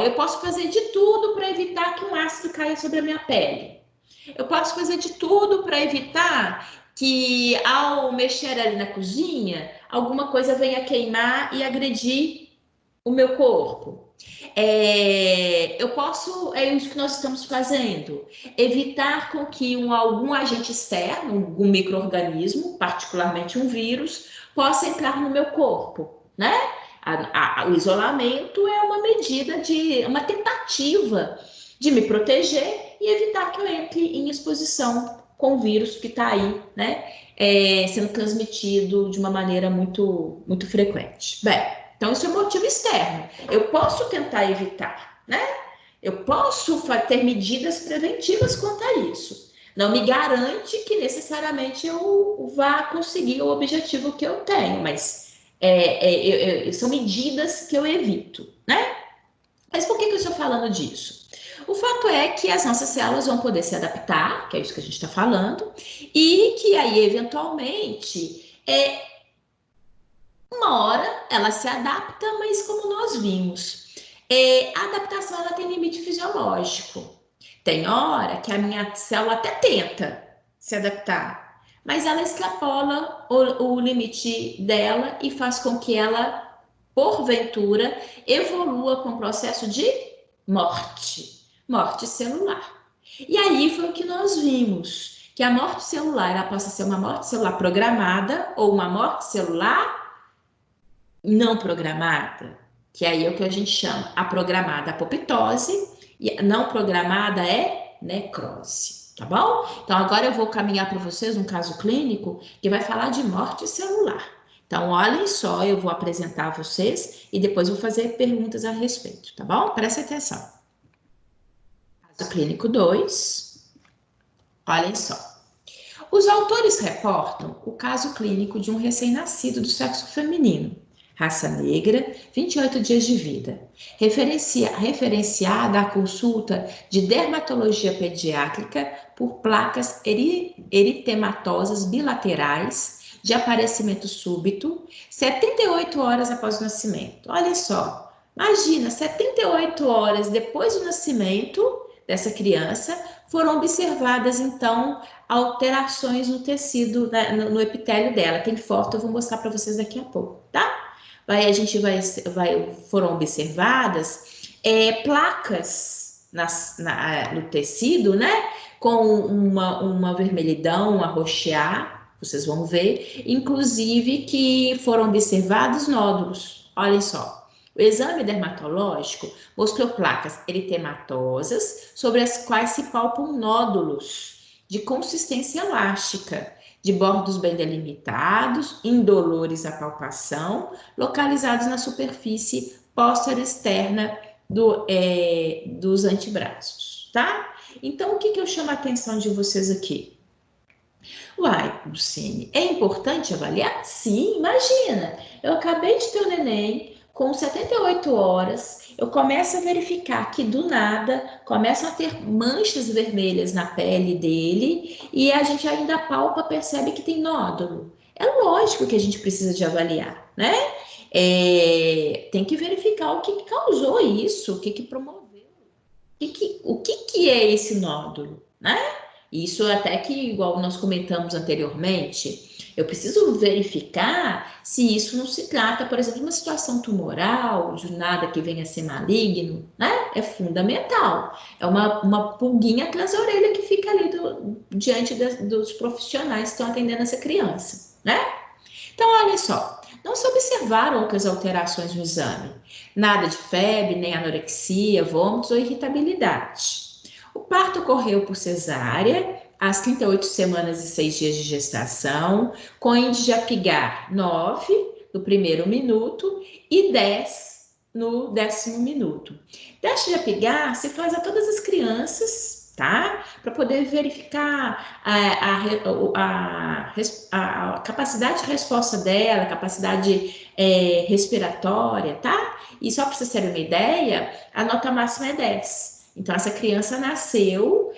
Eu posso fazer de tudo para evitar que um ácido caia sobre a minha pele. Eu posso fazer de tudo para evitar que, ao mexer ali na cozinha, alguma coisa venha queimar e agredir o meu corpo. Eu posso, é isso que nós estamos fazendo, evitar com que algum agente externo, algum micro-organismo, particularmente um vírus, possa entrar no meu corpo, né? O isolamento é uma medida uma tentativa de me proteger e evitar que eu entre em exposição com o vírus que está aí, né? Sendo transmitido de uma maneira muito, muito frequente. Bem, então isso é um motivo externo. Eu posso tentar evitar, né? Eu posso ter medidas preventivas quanto a isso. Não me garante que necessariamente eu vá conseguir o objetivo que eu tenho, mas são medidas que eu evito, né? Mas por que eu estou falando disso? O fato é que as nossas células vão poder se adaptar, que é isso que a gente está falando, e que aí, eventualmente, uma hora ela se adapta, mas como nós vimos, a adaptação ela tem limite fisiológico. Tem hora que a minha célula até tenta se adaptar, mas ela extrapola o limite dela e faz com que ela, porventura, evolua com um processo de morte celular. E aí foi o que nós vimos, que a morte celular ela possa ser uma morte celular programada ou uma morte celular não programada, que aí é o que a gente chama a programada apoptose, e a não programada é necrose, tá bom? Então, agora eu vou caminhar para vocês um caso clínico que vai falar de morte celular. Então, olhem só, eu vou apresentar a vocês e depois vou fazer perguntas a respeito, tá bom? Presta atenção. Caso clínico 2, olhem só. Os autores reportam o caso clínico de um recém-nascido do sexo feminino, raça negra, 28 dias de vida, referenciada à consulta de dermatologia pediátrica por placas eritematosas bilaterais de aparecimento súbito, 78 horas após o nascimento. Olha só, imagina, 78 horas depois do nascimento dessa criança, foram observadas, então, alterações no tecido, né, no epitélio dela. Tem foto, eu vou mostrar para vocês daqui a pouco, tá? Foram observadas placas no tecido, né? Com uma vermelhidão, um arroxear, vocês vão ver, inclusive que foram observados nódulos. Olhem só. O exame dermatológico mostrou placas eritematosas sobre as quais se palpam nódulos de consistência elástica, de bordos bem delimitados, indolores à palpação, localizados na superfície posterior externa dos antebraços, tá? Então, o que eu chamo a atenção de vocês aqui? Uai, Lucine, é importante avaliar? Sim, imagina, eu acabei de ter um neném, com 78 horas, eu começo a verificar que do nada começam a ter manchas vermelhas na pele dele e a gente ainda palpa, percebe que tem nódulo. É lógico que a gente precisa de avaliar, né? Tem que verificar o que causou isso, o que promoveu, o que é esse nódulo, né? Isso até que, igual nós comentamos anteriormente, eu preciso verificar se isso não se trata, por exemplo, de uma situação tumoral, de nada que venha a ser maligno, né? É fundamental. É uma pulguinha atrás da orelha que fica ali diante dos profissionais que estão atendendo essa criança, né? Então, olha só, não se observaram outras alterações no exame. Nada de febre, nem anorexia, vômitos ou irritabilidade. O parto ocorreu por cesárea, às 38 semanas e 6 dias de gestação, com índice de Apgar 9 no primeiro minuto e 10 no 10º minuto. Teste de Apgar se faz a todas as crianças, tá? Para poder verificar a capacidade de resposta dela, a capacidade respiratória, tá? E só para vocês terem uma ideia, a nota máxima é 10. Então, essa criança nasceu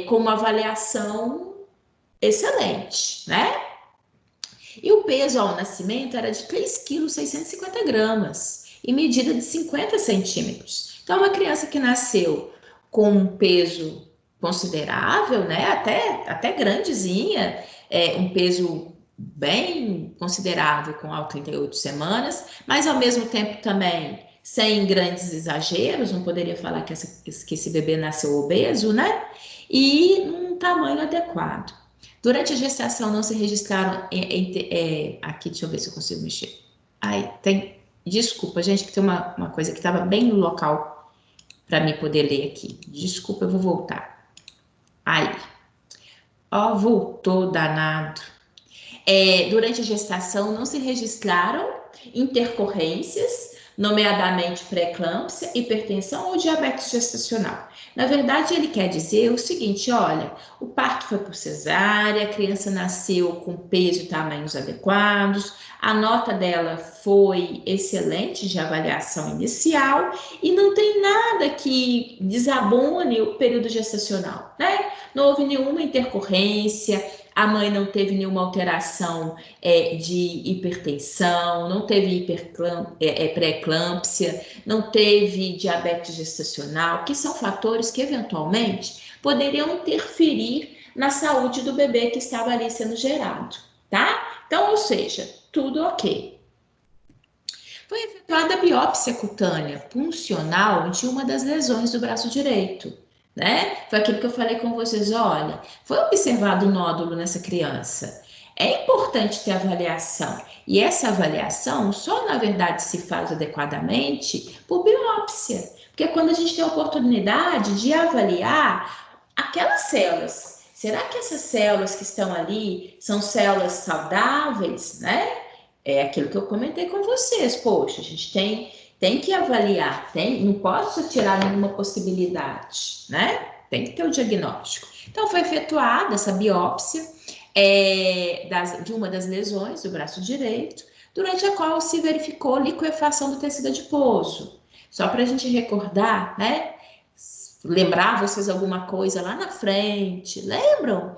com uma avaliação excelente, né? E o peso ao nascimento era de 3,650 kg e medida de 50 centímetros. Então, uma criança que nasceu com um peso considerável, né? Até grandezinha, um peso bem considerável com 38 semanas, mas ao mesmo tempo também sem grandes exageros, não poderia falar que esse bebê nasceu obeso, né? E num tamanho adequado. Durante a gestação não se registraram, aqui, deixa eu ver se eu consigo mexer. Desculpa, gente, que tem uma coisa que estava bem no local para mim poder ler aqui. Desculpa, eu vou voltar. Aí. Ó, voltou, danado. Durante a gestação não se registraram intercorrências, nomeadamente pré-eclâmpsia, hipertensão ou diabetes gestacional. Na verdade, ele quer dizer o seguinte, olha, o parto foi por cesárea, a criança nasceu com peso e tamanhos adequados, a nota dela foi excelente de avaliação inicial e não tem nada que desabone o período gestacional, né? Não houve nenhuma intercorrência, a mãe não teve nenhuma alteração de hipertensão, não teve pré-eclâmpsia, não teve diabetes gestacional, que são fatores que eventualmente poderiam interferir na saúde do bebê que estava ali sendo gerado, tá? Então, ou seja, tudo ok. Foi efetuada a biópsia cutânea puncional de uma das lesões do braço direito, né? Foi aquilo que eu falei com vocês, olha, foi observado um nódulo nessa criança. É importante ter avaliação. E essa avaliação só, na verdade, se faz adequadamente por biópsia. Porque quando a gente tem a oportunidade de avaliar aquelas células, será que essas células que estão ali são células saudáveis, né? É aquilo que eu comentei com vocês. Poxa, a gente tem que avaliar, não posso tirar nenhuma possibilidade, né? Tem que ter o diagnóstico. Então, foi efetuada essa biópsia de uma das lesões do braço direito, durante a qual se verificou liquefação do tecido adiposo. Só para a gente recordar, né? Lembrar vocês alguma coisa lá na frente, lembram?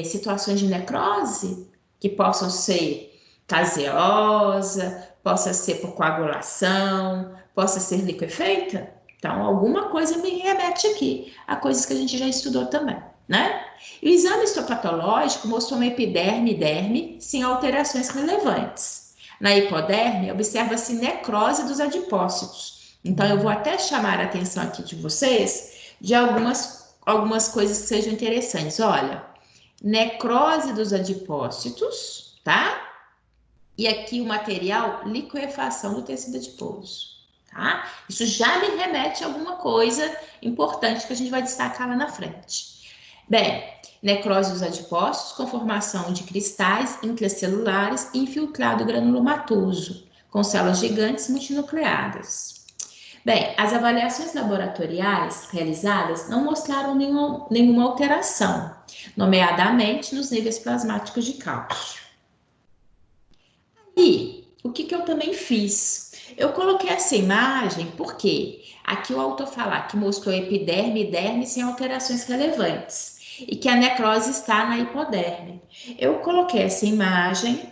Situações de necrose que possam ser caseosa, possa ser por coagulação, possa ser liquefeita. Então, alguma coisa me remete aqui a coisas que a gente já estudou também, né? E o exame histopatológico mostrou uma epiderme e derme sem alterações relevantes. Na hipoderme, observa-se necrose dos adipócitos. Então, eu vou até chamar a atenção aqui de vocês de algumas coisas que sejam interessantes. Olha, necrose dos adipócitos, tá? E aqui o material, liquefação do tecido adiposo, tá? Isso já me remete a alguma coisa importante que a gente vai destacar lá na frente. Bem, necrose dos adipócitos com formação de cristais intracelulares e infiltrado granulomatoso, com células gigantes multinucleadas. Bem, as avaliações laboratoriais realizadas não mostraram nenhuma alteração, nomeadamente nos níveis plasmáticos de cálcio. E o que eu também fiz? Eu coloquei essa imagem porque aqui o autor fala que mostrou epiderme e derme sem alterações relevantes e que a necrose está na hipoderme. Eu coloquei essa imagem,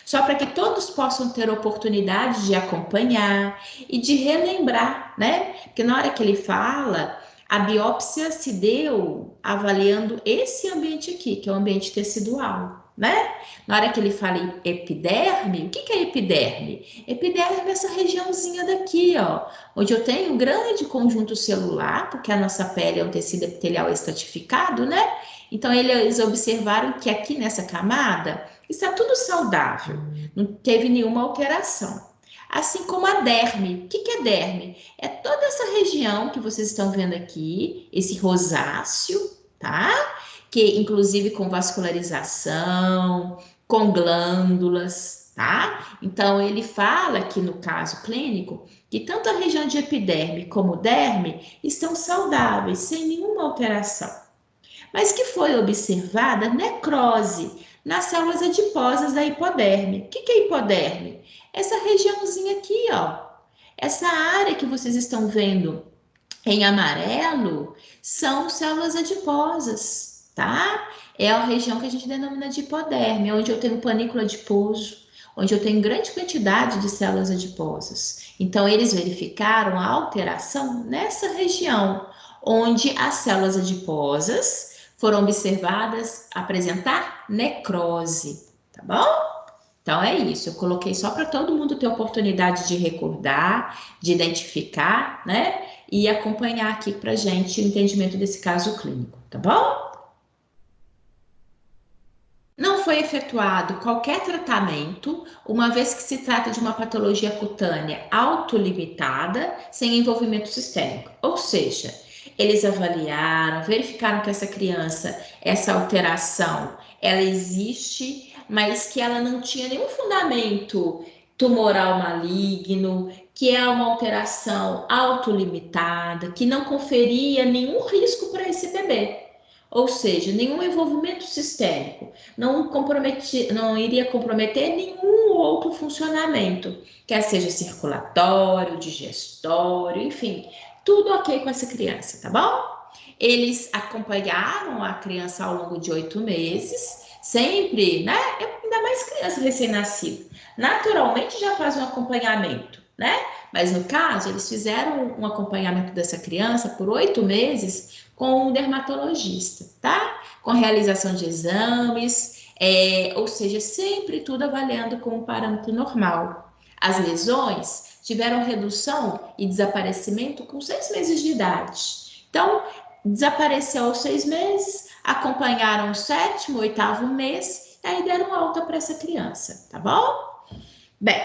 só para que todos possam ter oportunidade de acompanhar e de relembrar, né? Porque na hora que ele fala, a biópsia se deu avaliando esse ambiente aqui, que é o ambiente tecidual, né? Na hora que ele fala epiderme, o que é epiderme? Epiderme é essa regiãozinha daqui, ó, onde eu tenho um grande conjunto celular, porque a nossa pele é um tecido epitelial estratificado, né? Então, eles observaram que aqui nessa camada está tudo saudável, não teve nenhuma alteração. Assim como a derme. O que é derme? É toda essa região que vocês estão vendo aqui, esse rosáceo, tá? Que inclusive com vascularização, com glândulas, tá? Então, ele fala aqui no caso clínico que tanto a região de epiderme como derme estão saudáveis, sem nenhuma alteração. Mas que foi observada necrose nas células adiposas da hipoderme. O que é hipoderme? Essa regiãozinha aqui, ó. Essa área que vocês estão vendo em amarelo são células adiposas, tá? É a região que a gente denomina de hipoderme, onde eu tenho panículo adiposo, onde eu tenho grande quantidade de células adiposas. Então, eles verificaram a alteração nessa região, onde as células adiposas foram observadas apresentar necrose, tá bom? Então, é isso. Eu coloquei só para todo mundo ter oportunidade de recordar, de identificar, né? E acompanhar aqui para gente o entendimento desse caso clínico, tá bom? Não foi efetuado qualquer tratamento, uma vez que se trata de uma patologia cutânea autolimitada, sem envolvimento sistêmico. Ou seja, eles avaliaram, verificaram que essa criança, essa alteração, ela existe, mas que ela não tinha nenhum fundamento tumoral maligno, que é uma alteração autolimitada, que não conferia nenhum risco para esse bebê. Ou seja, nenhum envolvimento sistêmico, não iria comprometer nenhum outro funcionamento, quer seja circulatório, digestório, enfim, tudo ok com essa criança, tá bom? Eles acompanharam a criança ao longo de 8 meses, sempre, né? Ainda mais criança recém-nascida. Naturalmente já faz um acompanhamento, né? Mas no caso, eles fizeram um acompanhamento dessa criança por 8 meses com um dermatologista, tá? Com realização de exames, ou seja, sempre tudo avaliando com um parâmetro normal. As lesões tiveram redução e desaparecimento com 6 meses de idade. Então, desapareceu aos 6 meses, acompanharam o 7º, 8º mês, e aí deram alta para essa criança, tá bom? Bem,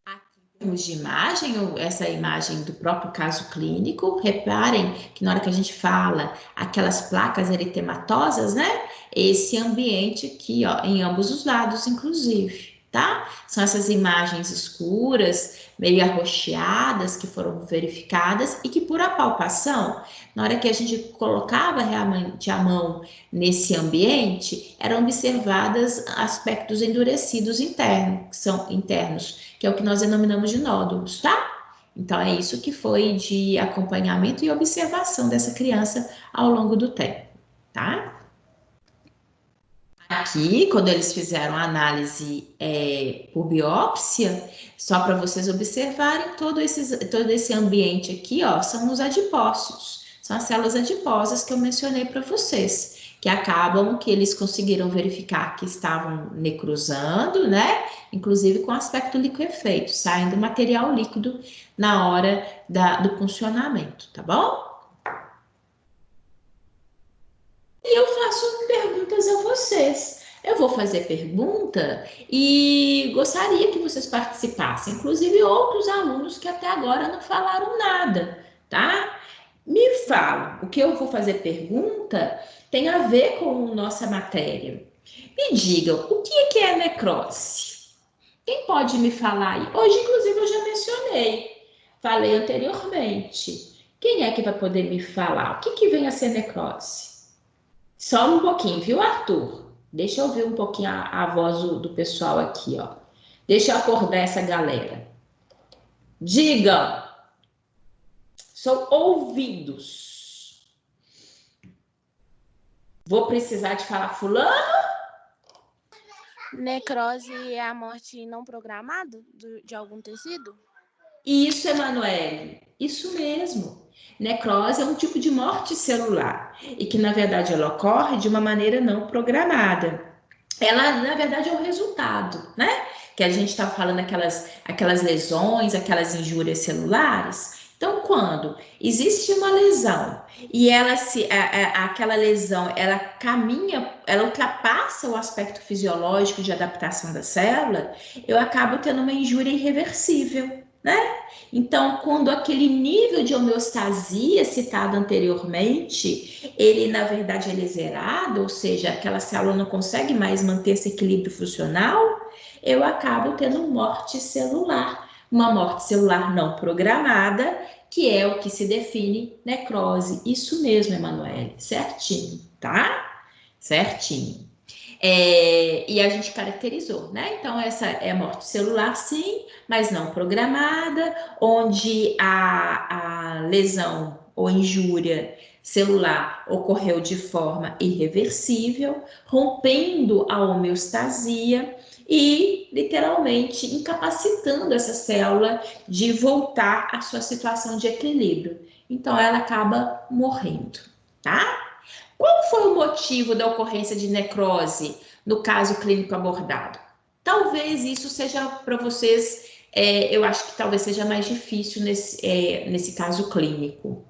aqui temos de imagem, essa imagem do próprio caso clínico. Reparem que na hora que a gente fala aquelas placas eritematosas, né? Esse ambiente aqui, ó, em ambos os lados, inclusive, tá? São essas imagens escuras, meio arroxeadas, que foram verificadas e que por apalpação, na hora que a gente colocava realmente a mão nesse ambiente, eram observadas aspectos endurecidos internos, que é o que nós denominamos de nódulos, tá? Então, é isso que foi de acompanhamento e observação dessa criança ao longo do tempo, tá? Aqui, quando eles fizeram a análise por biópsia, só para vocês observarem todo esse ambiente aqui, ó, são os adipócitos, são as células adiposas que eu mencionei para vocês, que acabam que eles conseguiram verificar que estavam necrosando, né? Inclusive com aspecto liquefeito, saindo material líquido na hora do funcionamento, tá bom? E eu faço perguntas a vocês. Eu vou fazer pergunta e gostaria que vocês participassem, inclusive outros alunos que até agora não falaram nada, tá? Me falam, o que eu vou fazer pergunta tem a ver com nossa matéria. Me digam, o que é necrose? Quem pode me falar aí? Hoje, inclusive, eu já mencionei, falei anteriormente. Quem é que vai poder me falar? O que vem a ser necrose? Só um pouquinho, viu, Arthur? Deixa eu ouvir um pouquinho a voz do pessoal aqui, ó. Deixa eu acordar essa galera. Diga! São ouvidos. Vou precisar de falar fulano? Necrose é a morte não programada de algum tecido? Isso, Emanuele. Isso mesmo. Necrose é um tipo de morte celular e que, na verdade, ela ocorre de uma maneira não programada. Ela, na verdade, é o resultado, né? Que a gente está falando aquelas lesões, aquelas injúrias celulares. Então, quando existe uma lesão e aquela lesão, ela caminha, ela ultrapassa o aspecto fisiológico de adaptação da célula, eu acabo tendo uma injúria irreversível, né? Então, quando aquele nível de homeostasia citado anteriormente, ele, na verdade, ele é zerado, ou seja, aquela célula não consegue mais manter esse equilíbrio funcional, eu acabo tendo morte celular. Uma morte celular não programada, que é o que se define necrose. Isso mesmo, Emanuele, certinho, tá? Certinho. E a gente caracterizou, né? Então, essa é morte celular, sim, mas não programada, onde a lesão ou injúria celular ocorreu de forma irreversível, rompendo a homeostasia e, literalmente, incapacitando essa célula de voltar à sua situação de equilíbrio. Então, ela acaba morrendo, tá? Qual foi o motivo da ocorrência de necrose no caso clínico abordado? Talvez isso seja para vocês, eu acho que talvez seja mais difícil nesse caso clínico,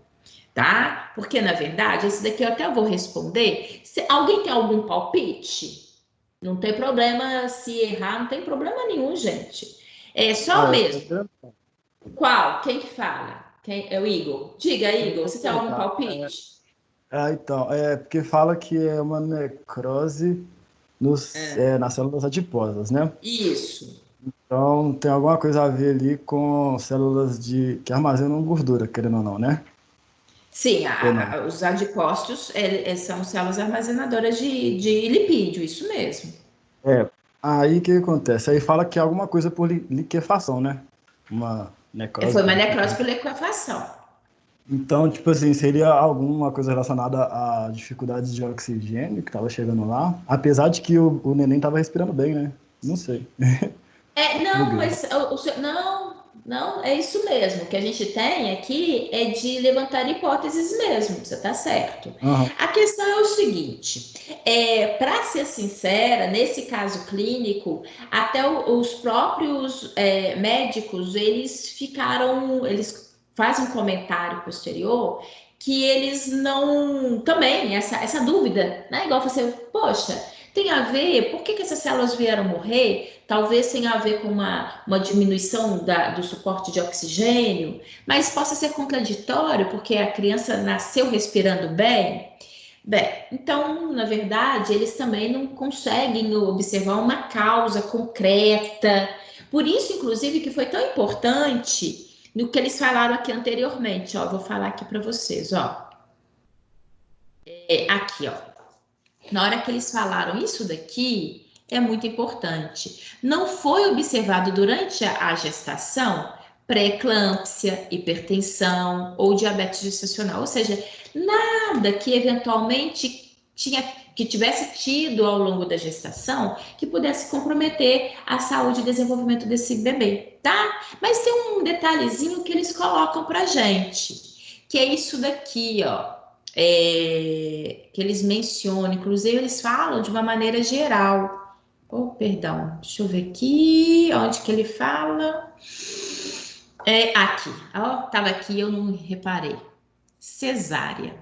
tá? Porque, na verdade, esse daqui eu até vou responder. Alguém tem algum palpite? Não tem problema se errar, não tem problema nenhum, gente. É só mesmo. Qual? Quem que fala? É o Igor. Diga, Igor, você tem algum palpite? Então, porque fala que é uma necrose nas células adiposas, né? Isso. Então, tem alguma coisa a ver ali com células que armazenam gordura, querendo ou não, né? Sim, os adipócitos são células armazenadoras de lipídio, isso mesmo. Aí o que acontece? Aí fala que é alguma coisa por liquefação, né? Uma necrose. Foi uma necrose por liquefação. Então, tipo assim, seria alguma coisa relacionada a dificuldades de oxigênio que estava chegando lá, apesar de que o neném estava respirando bem, né? Não sei. Não, mas não, é isso mesmo. O que a gente tem aqui é de levantar hipóteses mesmo, você está certo. Uhum. A questão é o seguinte, para ser sincera, nesse caso clínico, até os próprios médicos, eles fazem um comentário posterior que eles não... Também, essa dúvida, né? Igual você, poxa, tem a ver, por que essas células vieram morrer? Talvez tenha a ver com uma diminuição do suporte de oxigênio, mas possa ser contraditório, porque a criança nasceu respirando bem. Bem, então, na verdade, eles também não conseguem observar uma causa concreta. Por isso, inclusive, que foi tão importante no que eles falaram aqui anteriormente. Ó, vou falar aqui para vocês, ó. Aqui, ó. Na hora que eles falaram isso daqui, é muito importante. Não foi observado durante a gestação pré-eclâmpsia, hipertensão ou diabetes gestacional, ou seja, nada que eventualmente tivesse tido ao longo da gestação que pudesse comprometer a saúde e desenvolvimento desse bebê, tá? Mas tem um detalhezinho que eles colocam pra gente, que é isso daqui, ó. Que eles mencionam, inclusive eles falam de uma maneira geral. Oh, perdão, deixa eu ver aqui, onde que ele fala? Aqui, ó, tava aqui, eu não reparei. Cesárea.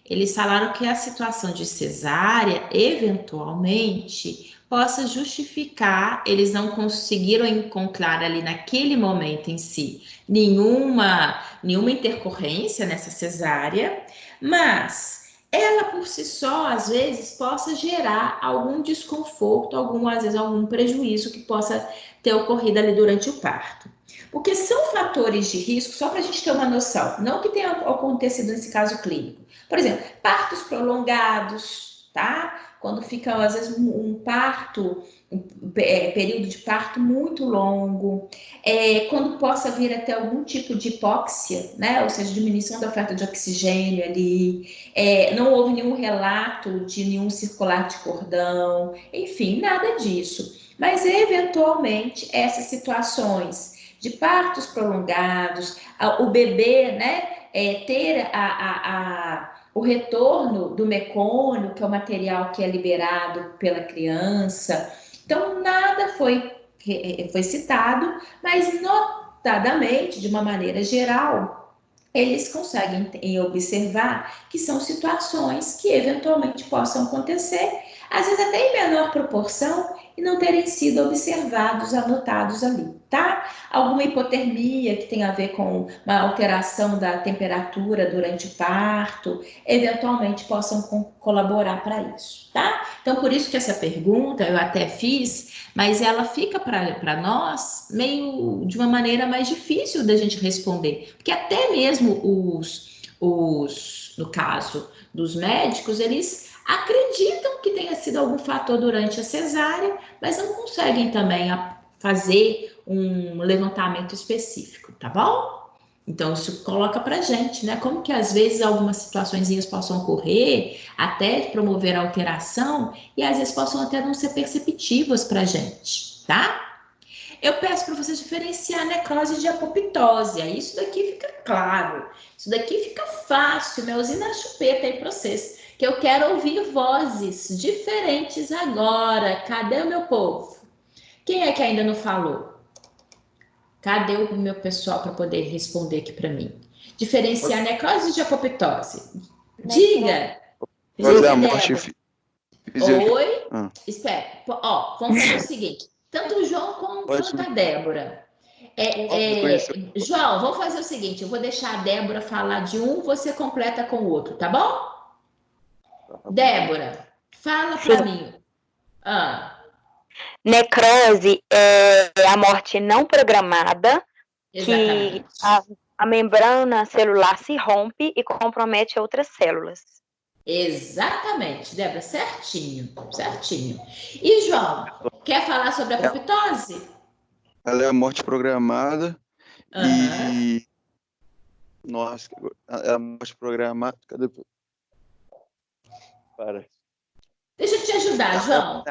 Eles falaram que a situação de cesárea, eventualmente, possa justificar, eles não conseguiram encontrar ali naquele momento em si nenhuma intercorrência nessa cesárea, mas ela por si só, às vezes, possa gerar algum desconforto, às vezes algum prejuízo que possa ter ocorrido ali durante o parto. Porque são fatores de risco, só para a gente ter uma noção, não que tenha acontecido nesse caso clínico. Por exemplo, partos prolongados, tá? Quando fica, às vezes, um período de parto muito longo, quando possa vir até algum tipo de hipóxia, né? Ou seja, diminuição da oferta de oxigênio ali, não houve nenhum relato de nenhum circular de cordão, enfim, nada disso. Mas, eventualmente, essas situações de partos prolongados, o bebê, né, ter o retorno do mecônio, que é o material que é liberado pela criança. Então, nada foi citado, mas notadamente, de uma maneira geral, eles conseguem observar que são situações que eventualmente possam acontecer, às vezes até em menor proporção, e não terem sido observados, anotados ali, tá? Alguma hipotermia que tem a ver com uma alteração da temperatura durante o parto, eventualmente possam colaborar para isso, tá? Então, por isso que essa pergunta eu até fiz, mas ela fica para nós meio de uma maneira mais difícil da gente responder, porque até mesmo no caso dos médicos, eles acreditam que tenha sido algum fator durante a cesárea, mas não conseguem também fazer um levantamento específico, tá bom? Então, isso coloca pra gente, né? Como que às vezes algumas situações possam ocorrer, até promover alteração, e às vezes possam até não ser perceptivas pra gente, tá? Eu peço para vocês diferenciar necrose de apoptose. Aí isso daqui fica claro. Isso daqui fica fácil, melzinha na chupeta aí para vocês. Que eu quero ouvir vozes diferentes agora. Cadê o meu povo? Quem é que ainda não falou? Cadê o meu pessoal para poder responder aqui para mim? Diferenciar necrose de apoptose. Diga. Diga, Débora. Oi? Espera. Ó, vamos fazer o seguinte. Tanto o João quanto a Débora. João, vamos fazer o seguinte. Eu vou deixar a Débora falar de um, você completa com o outro, tá bom? Débora, fala para mim. Necrose é a morte não programada. Exatamente. Que a membrana celular se rompe e compromete outras células. Exatamente, Débora, certinho. E João, quer falar sobre a apoptose? Ela é a morte programada e... Nossa, é a morte programada... Cadê? Para. Deixa eu te ajudar, João.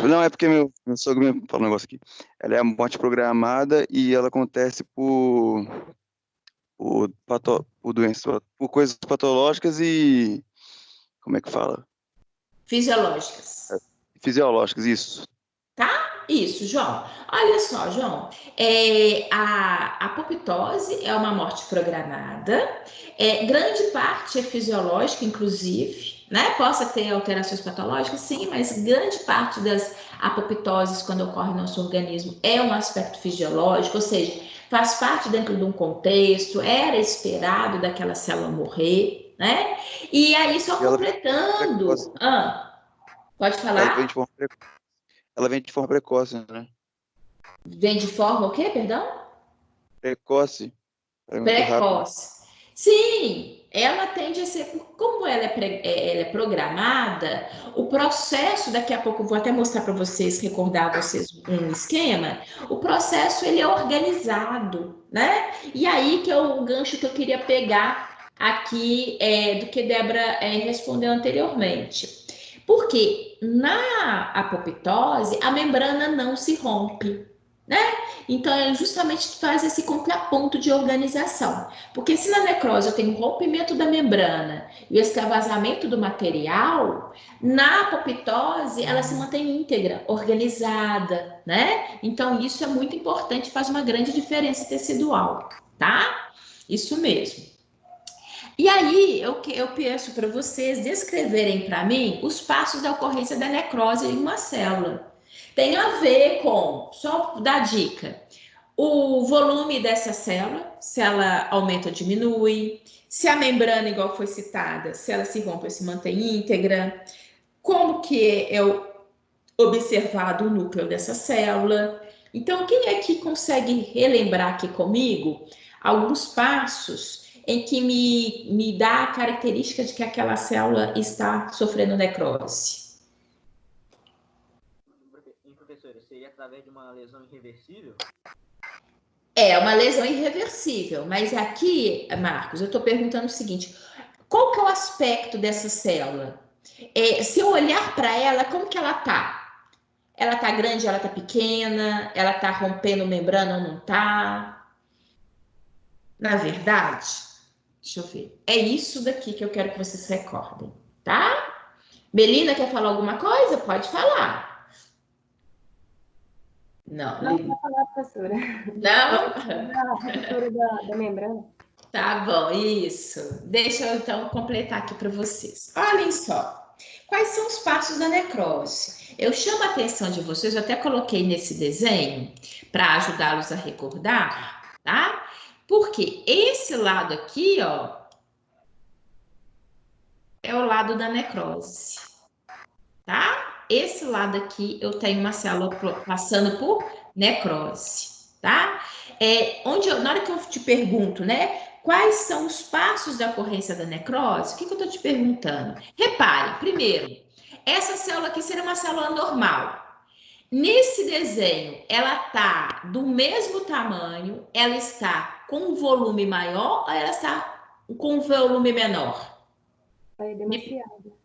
Não, é porque meu sogro me falou um negócio aqui. Ela é a morte programada e ela acontece por doenças, por coisas patológicas e... Como é que fala? Fisiológicas. Fisiológicas, isso. Tá? Isso, João. Olha só, João. A apoptose é uma morte programada. Grande parte é fisiológica, inclusive, né? Possa ter alterações patológicas, sim, mas grande parte das apoptoses, quando ocorre no nosso organismo, é um aspecto fisiológico, ou seja, faz parte dentro de um contexto, era esperado daquela célula morrer, né? E aí, só completando. Pode falar? Ela vem de forma precoce, né? Vem de forma o quê, perdão? Precoce. É muito Precoce. Sim, ela tende a ser, como ela é programada, o processo, daqui a pouco eu vou até mostrar para vocês, recordar vocês um esquema, o processo ele é organizado, né? E aí que é o gancho que eu queria pegar aqui do que Débora respondeu anteriormente. Porque na apoptose, a membrana não se rompe, né? Então, justamente faz esse contraponto de organização. Porque se na necrose eu tenho o rompimento da membrana e o extravasamento do material, na apoptose ela se mantém íntegra, organizada, né? Então, isso é muito importante, faz uma grande diferença tecidual, tá? Isso mesmo. E aí, eu peço para vocês descreverem para mim os passos da ocorrência da necrose em uma célula. Tem a ver com, só dar dica, o volume dessa célula, se ela aumenta ou diminui, se a membrana, igual foi citada, se ela se rompe ou se mantém íntegra, como que é observado o núcleo dessa célula. Então, quem é que consegue relembrar aqui comigo alguns passos em que me dá a característica de que aquela célula está sofrendo necrose? Professora, seria através de uma lesão irreversível? É uma lesão irreversível, mas aqui, Marcos, eu estou perguntando o seguinte: qual que é o aspecto dessa célula? Se eu olhar para ela, como que ela tá? Ela tá grande, ela tá pequena, ela tá rompendo membrana ou não tá? Na verdade, deixa eu ver. É isso daqui que eu quero que vocês recordem, tá? Melina, quer falar alguma coisa? Pode falar. Não, Não, vou falar, professora. Não? A ruptura da membrana. Tá bom, isso. Deixa eu então completar aqui para vocês. Olhem só. Quais são os passos da necrose? Eu chamo a atenção de vocês, eu até coloquei nesse desenho para ajudá-los a recordar, tá? Porque esse lado aqui, ó, é o lado da necrose, tá? Esse lado aqui eu tenho uma célula passando por necrose, tá? Na hora que eu te pergunto, né? Quais são os passos da ocorrência da necrose? O que eu estou te perguntando? Repare, primeiro, essa célula aqui seria uma célula normal. Nesse desenho, ela está do mesmo tamanho, ela está com um volume maior ou ela está com um volume menor? É demasiado.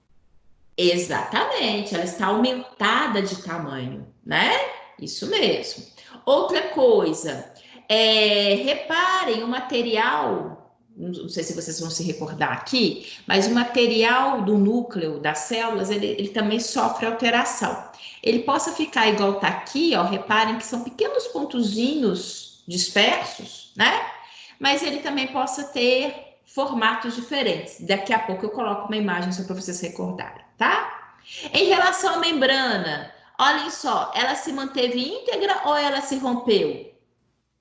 Exatamente, ela está aumentada de tamanho, né? Isso mesmo. Outra coisa, reparem o material, não sei se vocês vão se recordar aqui, mas o material do núcleo das células, ele também sofre alteração. Ele possa ficar igual tá aqui, ó, reparem que são pequenos pontozinhos dispersos, né? Mas ele também possa ter formatos diferentes. Daqui a pouco eu coloco uma imagem só para vocês recordarem, tá? Em relação à membrana, olhem só, ela se manteve íntegra ou ela se rompeu?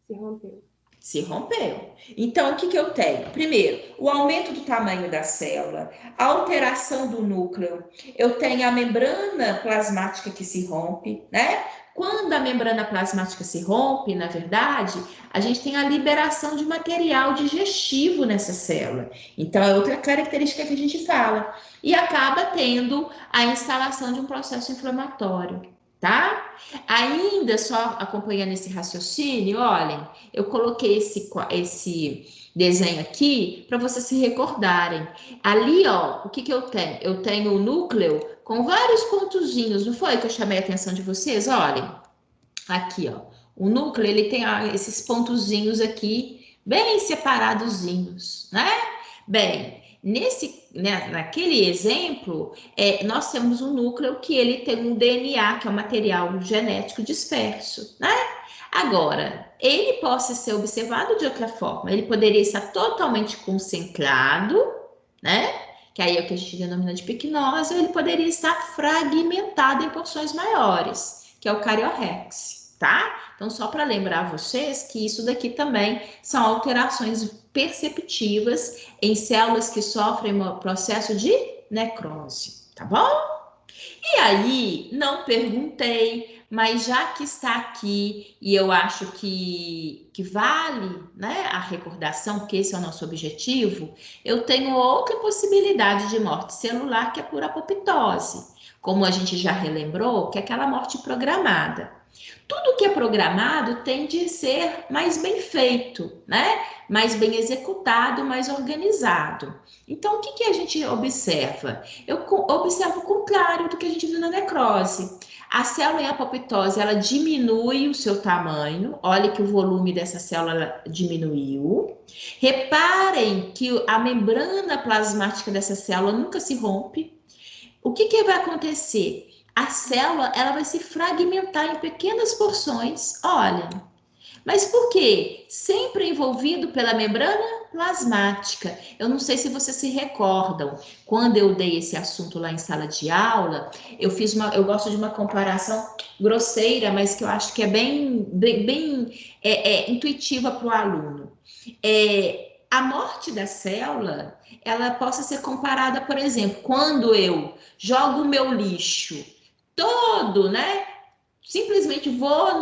Se rompeu. Se rompeu. Então, o que eu tenho? Primeiro, o aumento do tamanho da célula, a alteração do núcleo. Eu tenho a membrana plasmática que se rompe, né? Quando a membrana plasmática se rompe, na verdade, a gente tem a liberação de material digestivo nessa célula. Então, é outra característica que a gente fala. E acaba tendo a instalação de um processo inflamatório, tá? Ainda só acompanhando esse raciocínio, olhem, eu coloquei esse desenho aqui para vocês se recordarem. Ali, ó, o que eu tenho? Eu tenho o núcleo com vários pontozinhos, não foi que eu chamei a atenção de vocês? Olhem, aqui, ó, o núcleo, ele tem esses pontozinhos aqui, bem separadozinhos, né? Bem, naquele exemplo, nós temos um núcleo que ele tem um DNA, que é um material genético disperso, né? Agora, ele pode ser observado de outra forma, ele poderia estar totalmente concentrado, né? Que aí é o que a gente denomina de picnose, ou ele poderia estar fragmentado em porções maiores, que é o cariorrex, tá? Então, só para lembrar vocês que isso daqui também são alterações perceptivas em células que sofrem um processo de necrose, tá bom? E aí, não perguntei, mas já que está aqui, e eu acho que vale, né, a recordação, porque esse é o nosso objetivo, eu tenho outra possibilidade de morte celular, que é por apoptose, como a gente já relembrou, que é aquela morte programada. Tudo que é programado tende a ser mais bem feito, né? Mais bem executado, mais organizado. Então, o que a gente observa? Eu observo o contrário do que a gente viu na necrose. A célula em apoptose, ela diminui o seu tamanho. Olha que o volume dessa célula diminuiu. Reparem que a membrana plasmática dessa célula nunca se rompe. O que vai acontecer? A célula, ela vai se fragmentar em pequenas porções, olha. Mas por quê? Sempre envolvido pela membrana plasmática. Eu não sei se vocês se recordam, quando eu dei esse assunto lá em sala de aula, eu gosto de uma comparação grosseira, mas que eu acho que é bem intuitiva para o aluno. A morte da célula, ela possa ser comparada, por exemplo, quando eu jogo o meu lixo todo, né? Simplesmente vou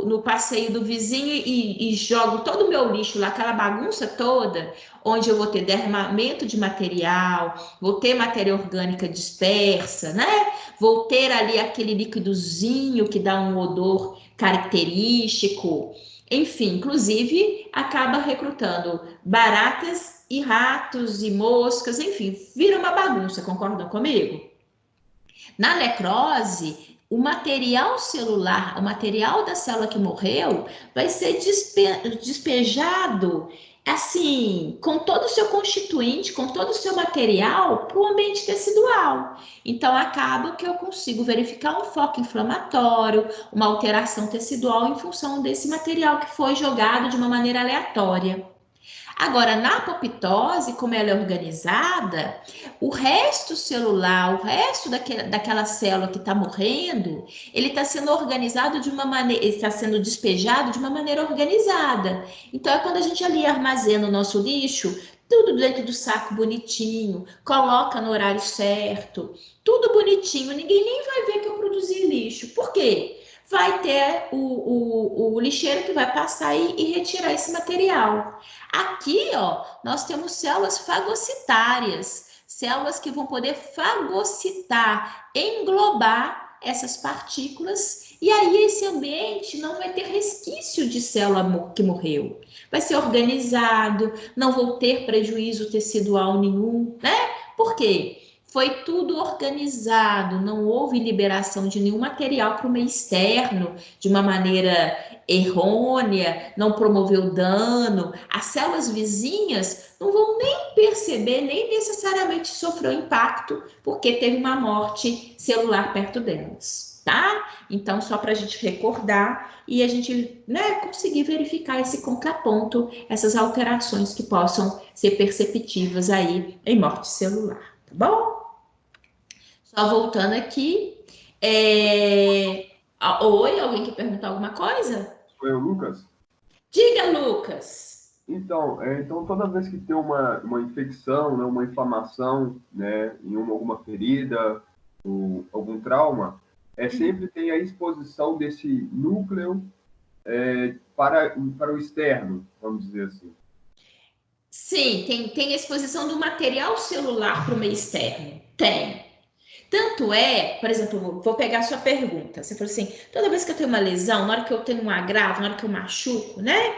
no passeio do vizinho e jogo todo o meu lixo lá, aquela bagunça toda, onde eu vou ter derramamento de material, vou ter matéria orgânica dispersa, né? Vou ter ali aquele líquidozinho que dá um odor característico. Enfim, inclusive, acaba recrutando baratas e ratos e moscas, enfim, vira uma bagunça, concordam comigo? Na necrose, o material celular, o material da célula que morreu, vai ser despejado, assim, com todo o seu constituinte, com todo o seu material, para o ambiente tecidual. Então, acaba que eu consigo verificar um foco inflamatório, uma alteração tecidual em função desse material que foi jogado de uma maneira aleatória. Agora, na apoptose, como ela é organizada, o resto celular, o resto daquela célula que está morrendo, ele está sendo organizado de uma maneira, ele está sendo despejado de uma maneira organizada. Então, é quando a gente ali armazena o nosso lixo, tudo dentro do saco bonitinho, coloca no horário certo, tudo bonitinho, ninguém nem vai ver que eu produzi lixo. Por quê? Vai ter o lixeiro que vai passar e retirar esse material. Aqui, ó, nós temos células fagocitárias, células que vão poder fagocitar, englobar essas partículas, e aí esse ambiente não vai ter resquício de célula que morreu. Vai ser organizado, não vou ter prejuízo tecidual nenhum, né? Por quê? Foi tudo organizado, não houve liberação de nenhum material para o meio externo de uma maneira errônea, não promoveu dano. As células vizinhas não vão nem perceber, nem necessariamente sofreu impacto, porque teve uma morte celular perto delas, tá? Então, só para a gente recordar e a gente, né, conseguir verificar esse contraponto, essas alterações que possam ser perceptivas aí em morte celular, tá bom? Só voltando aqui. Oi, alguém quer perguntar alguma coisa? Sou eu, Lucas? Diga, Lucas. Então, toda vez que tem uma infecção, né, uma inflamação, né, em alguma ferida, ou algum trauma, sempre tem a exposição desse núcleo para o externo, vamos dizer assim. Sim, tem a exposição do material celular para o meio externo. Tem. Tanto por exemplo, vou pegar a sua pergunta. Você falou assim, toda vez que eu tenho uma lesão, na hora que eu tenho um agravo, na hora que eu machuco, né?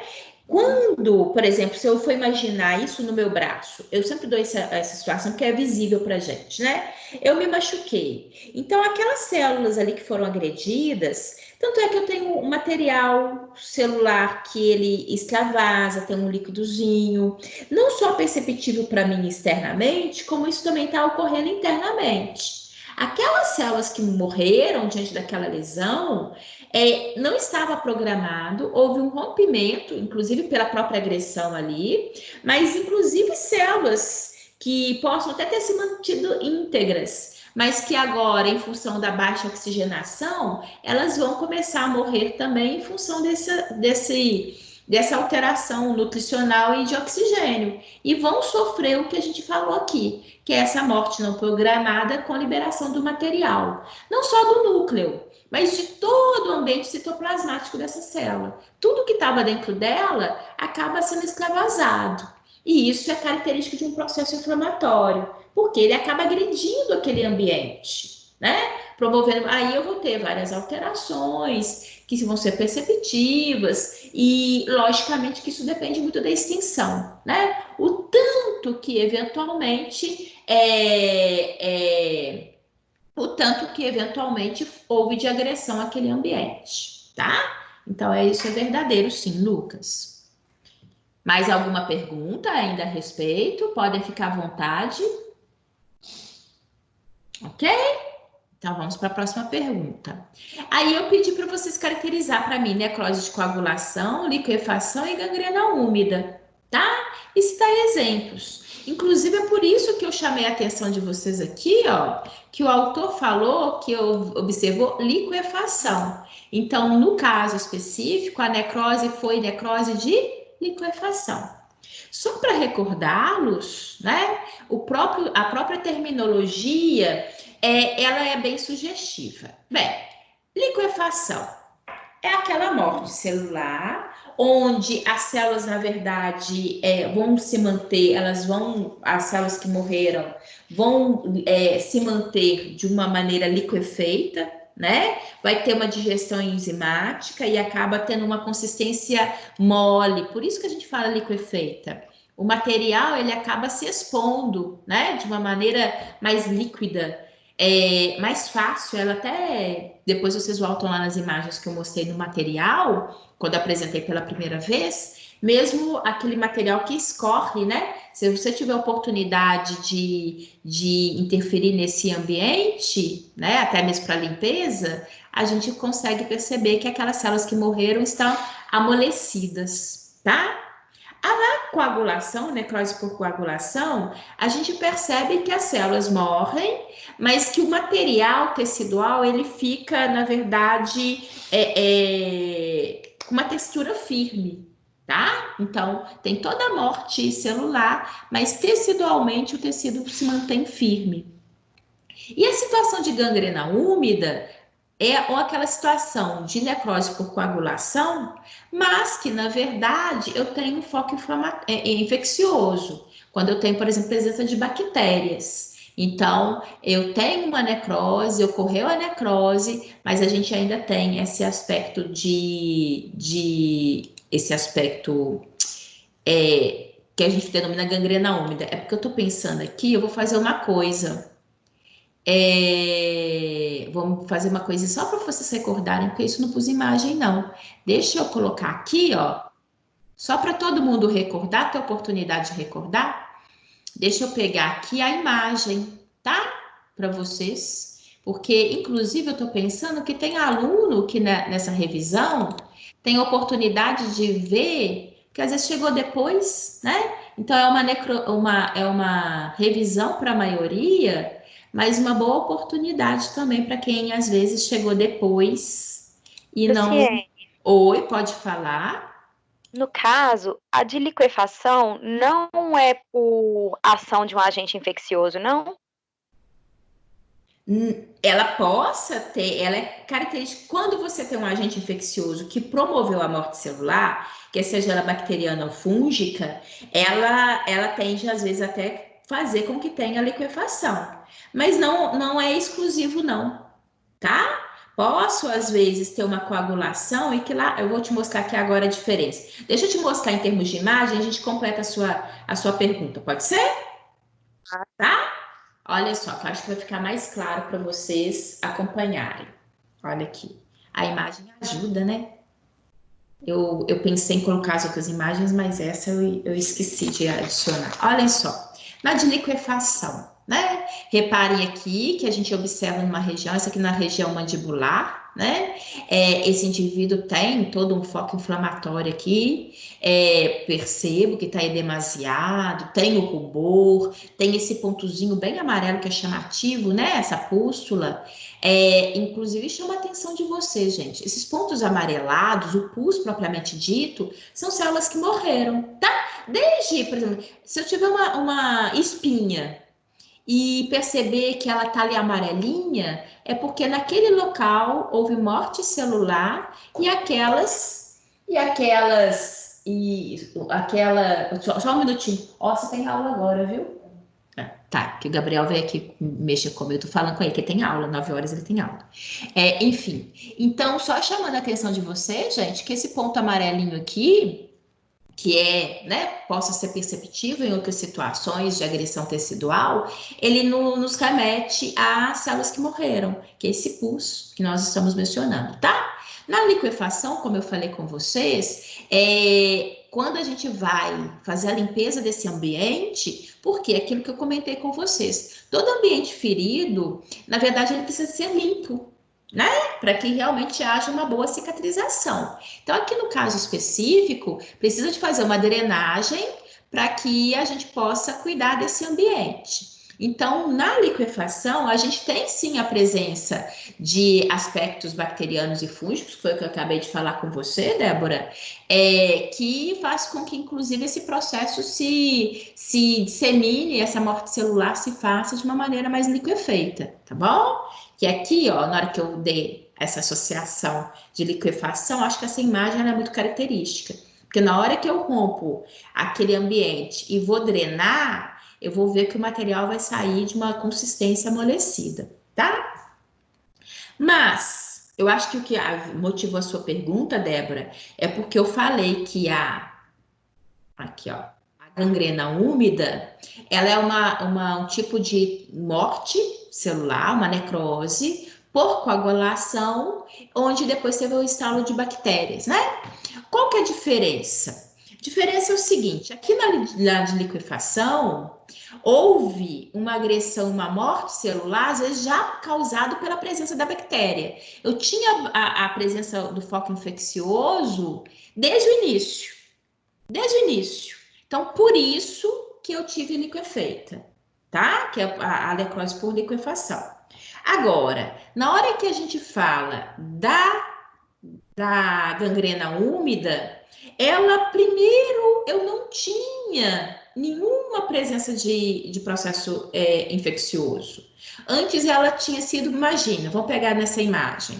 Quando, por exemplo, se eu for imaginar isso no meu braço, eu sempre dou essa situação porque é visível para a gente, né? Eu me machuquei. Então, aquelas células ali que foram agredidas, tanto é que eu tenho um material celular que ele extravasa, tem um líquidozinho, não só perceptível para mim externamente, como isso também está ocorrendo internamente. Aquelas células que morreram diante daquela lesão, não estava programado, houve um rompimento, inclusive pela própria agressão ali, mas inclusive células que possam até ter se mantido íntegras, mas que agora, em função da baixa oxigenação, elas vão começar a morrer também em função dessa alteração nutricional e de oxigênio, e vão sofrer o que a gente falou aqui, que é essa morte não programada com liberação do material, não só do núcleo, mas de todo o ambiente citoplasmático dessa célula. Tudo que estava dentro dela acaba sendo extravasado. E isso é característico de um processo inflamatório, porque ele acaba agredindo aquele ambiente, né? Promovendo, aí eu vou ter várias alterações que vão ser perceptivas e, logicamente, que isso depende muito da extensão, né? O tanto que, eventualmente, houve de agressão àquele ambiente, tá? Então, isso é verdadeiro, sim, Lucas. Mais alguma pergunta ainda a respeito? Podem ficar à vontade. Ok? Então, vamos para a próxima pergunta. Aí, eu pedi para vocês caracterizar para mim necrose de coagulação, liquefação e gangrena úmida, tá? E citar exemplos. Inclusive, é por isso que eu chamei a atenção de vocês aqui, ó, que o autor falou que observou liquefação. Então, no caso específico, a necrose foi necrose de liquefação. Só para recordá-los, né? A própria terminologia, ela é bem sugestiva. Bem, liquefação é aquela morte celular onde as células, na verdade, vão se manter, as células que morreram vão se manter de uma maneira liquefeita, né? Vai ter uma digestão enzimática e acaba tendo uma consistência mole, por isso que a gente fala liquefeita. O material, ele acaba se expondo, né? De uma maneira mais líquida, mais fácil, ela até, depois vocês voltam lá nas imagens que eu mostrei no material, quando eu apresentei pela primeira vez, mesmo aquele material que escorre, né? Se você tiver oportunidade de interferir nesse ambiente, né? Até mesmo para limpeza, a gente consegue perceber que aquelas células que morreram estão amolecidas, tá? A coagulação, necrose por coagulação, a gente percebe que as células morrem, mas que o material tecidual, ele fica, na verdade, com uma textura firme, tá? Então, tem toda a morte celular, mas tecidualmente o tecido se mantém firme. E a situação de gangrena úmida ou aquela situação de necrose por coagulação, mas que, na verdade, eu tenho um foco infeccioso, quando eu tenho, por exemplo, presença de bactérias. Então, eu tenho uma necrose, ocorreu a necrose, mas a gente ainda tem esse aspecto que a gente denomina gangrena úmida. É porque eu estou pensando aqui, eu vou fazer uma coisa. Vamos fazer uma coisa só para vocês recordarem, porque isso não pus imagem, não. Deixa eu colocar aqui, ó, só para todo mundo recordar, ter oportunidade de recordar. Deixa eu pegar aqui a imagem, tá? Para vocês. Porque, inclusive, eu estou pensando que tem aluno que nessa revisão tem oportunidade de ver, que às vezes chegou depois, né? Então, é uma revisão para a maioria, mas uma boa oportunidade também para quem às vezes chegou depois e não... Oi, pode falar? No caso, a de liquefação não é por ação de um agente infeccioso, não? Ela possa ter, ela é característica quando você tem um agente infeccioso que promoveu a morte celular, que seja ela bacteriana ou fúngica, ela tende às vezes até fazer com que tenha liquefação. Mas não é exclusivo, não, tá? Posso, às vezes, ter uma coagulação e que lá, eu vou te mostrar aqui agora a diferença. Deixa eu te mostrar em termos de imagem, a gente completa a sua pergunta, pode ser? Tá? Olha só, que eu acho que vai ficar mais claro para vocês acompanharem. Olha aqui, a imagem ajuda, né? Eu pensei em colocar as outras imagens, mas essa eu esqueci de adicionar. Olhem só, na de liquefação, né? Reparem aqui que a gente observa numa região, essa aqui na região mandibular, né? Esse indivíduo tem todo um foco inflamatório aqui, percebo que está edemasiado, tem o rubor, tem esse pontozinho bem amarelo que é chamativo, né? Essa pústula. Inclusive chama a atenção de vocês, gente. Esses pontos amarelados, o pus propriamente dito, são células que morreram, tá? Desde, por exemplo, se eu tiver uma espinha e perceber que ela tá ali amarelinha, é porque naquele local houve morte celular e só um minutinho. Ó, você tem aula agora, viu? Tá, que o Gabriel veio aqui mexer comigo, eu tô falando com ele que tem aula, 9 horas ele tem aula. Enfim, então só chamando a atenção de vocês, gente, que esse ponto amarelinho aqui, que né, possa ser perceptível em outras situações de agressão tecidual, ele nos remete a células que morreram, que é esse pus que nós estamos mencionando, tá? Na liquefação, como eu falei com vocês, quando a gente vai fazer a limpeza desse ambiente, porque aquilo que eu comentei com vocês, todo ambiente ferido, na verdade, ele precisa ser limpo, né? Para que realmente haja uma boa cicatrização. Então, aqui no caso específico, precisa de fazer uma drenagem para que a gente possa cuidar desse ambiente. Então, na liquefação, a gente tem sim a presença de aspectos bacterianos e fúngicos, que foi o que eu acabei de falar com você, Débora, que faz com que, inclusive, esse processo se dissemine, essa morte celular se faça de uma maneira mais liquefeita, tá bom? Que aqui, ó, na hora que eu dei essa associação de liquefação, acho que essa imagem ela é muito característica. Porque na hora que eu rompo aquele ambiente e vou drenar, eu vou ver que o material vai sair de uma consistência amolecida, tá? Mas, eu acho que o que motivou a sua pergunta, Débora, é porque eu falei que aqui, ó, a gangrena úmida, ela é um tipo de morte celular, uma necrose, por coagulação, onde depois teve o instalo de bactérias, né? Qual que é a diferença? A diferença é o seguinte, aqui na de liquefação, houve uma agressão, uma morte celular, às vezes já causado pela presença da bactéria. Eu tinha a presença do foco infeccioso desde o início. Então, por isso que eu tive liquefeita, tá? Que é a necrose por liquefação. Agora, na hora que a gente fala da gangrena úmida, ela primeiro eu não tinha nenhuma presença de processo infeccioso. Antes ela tinha sido, imagina, vamos pegar nessa imagem,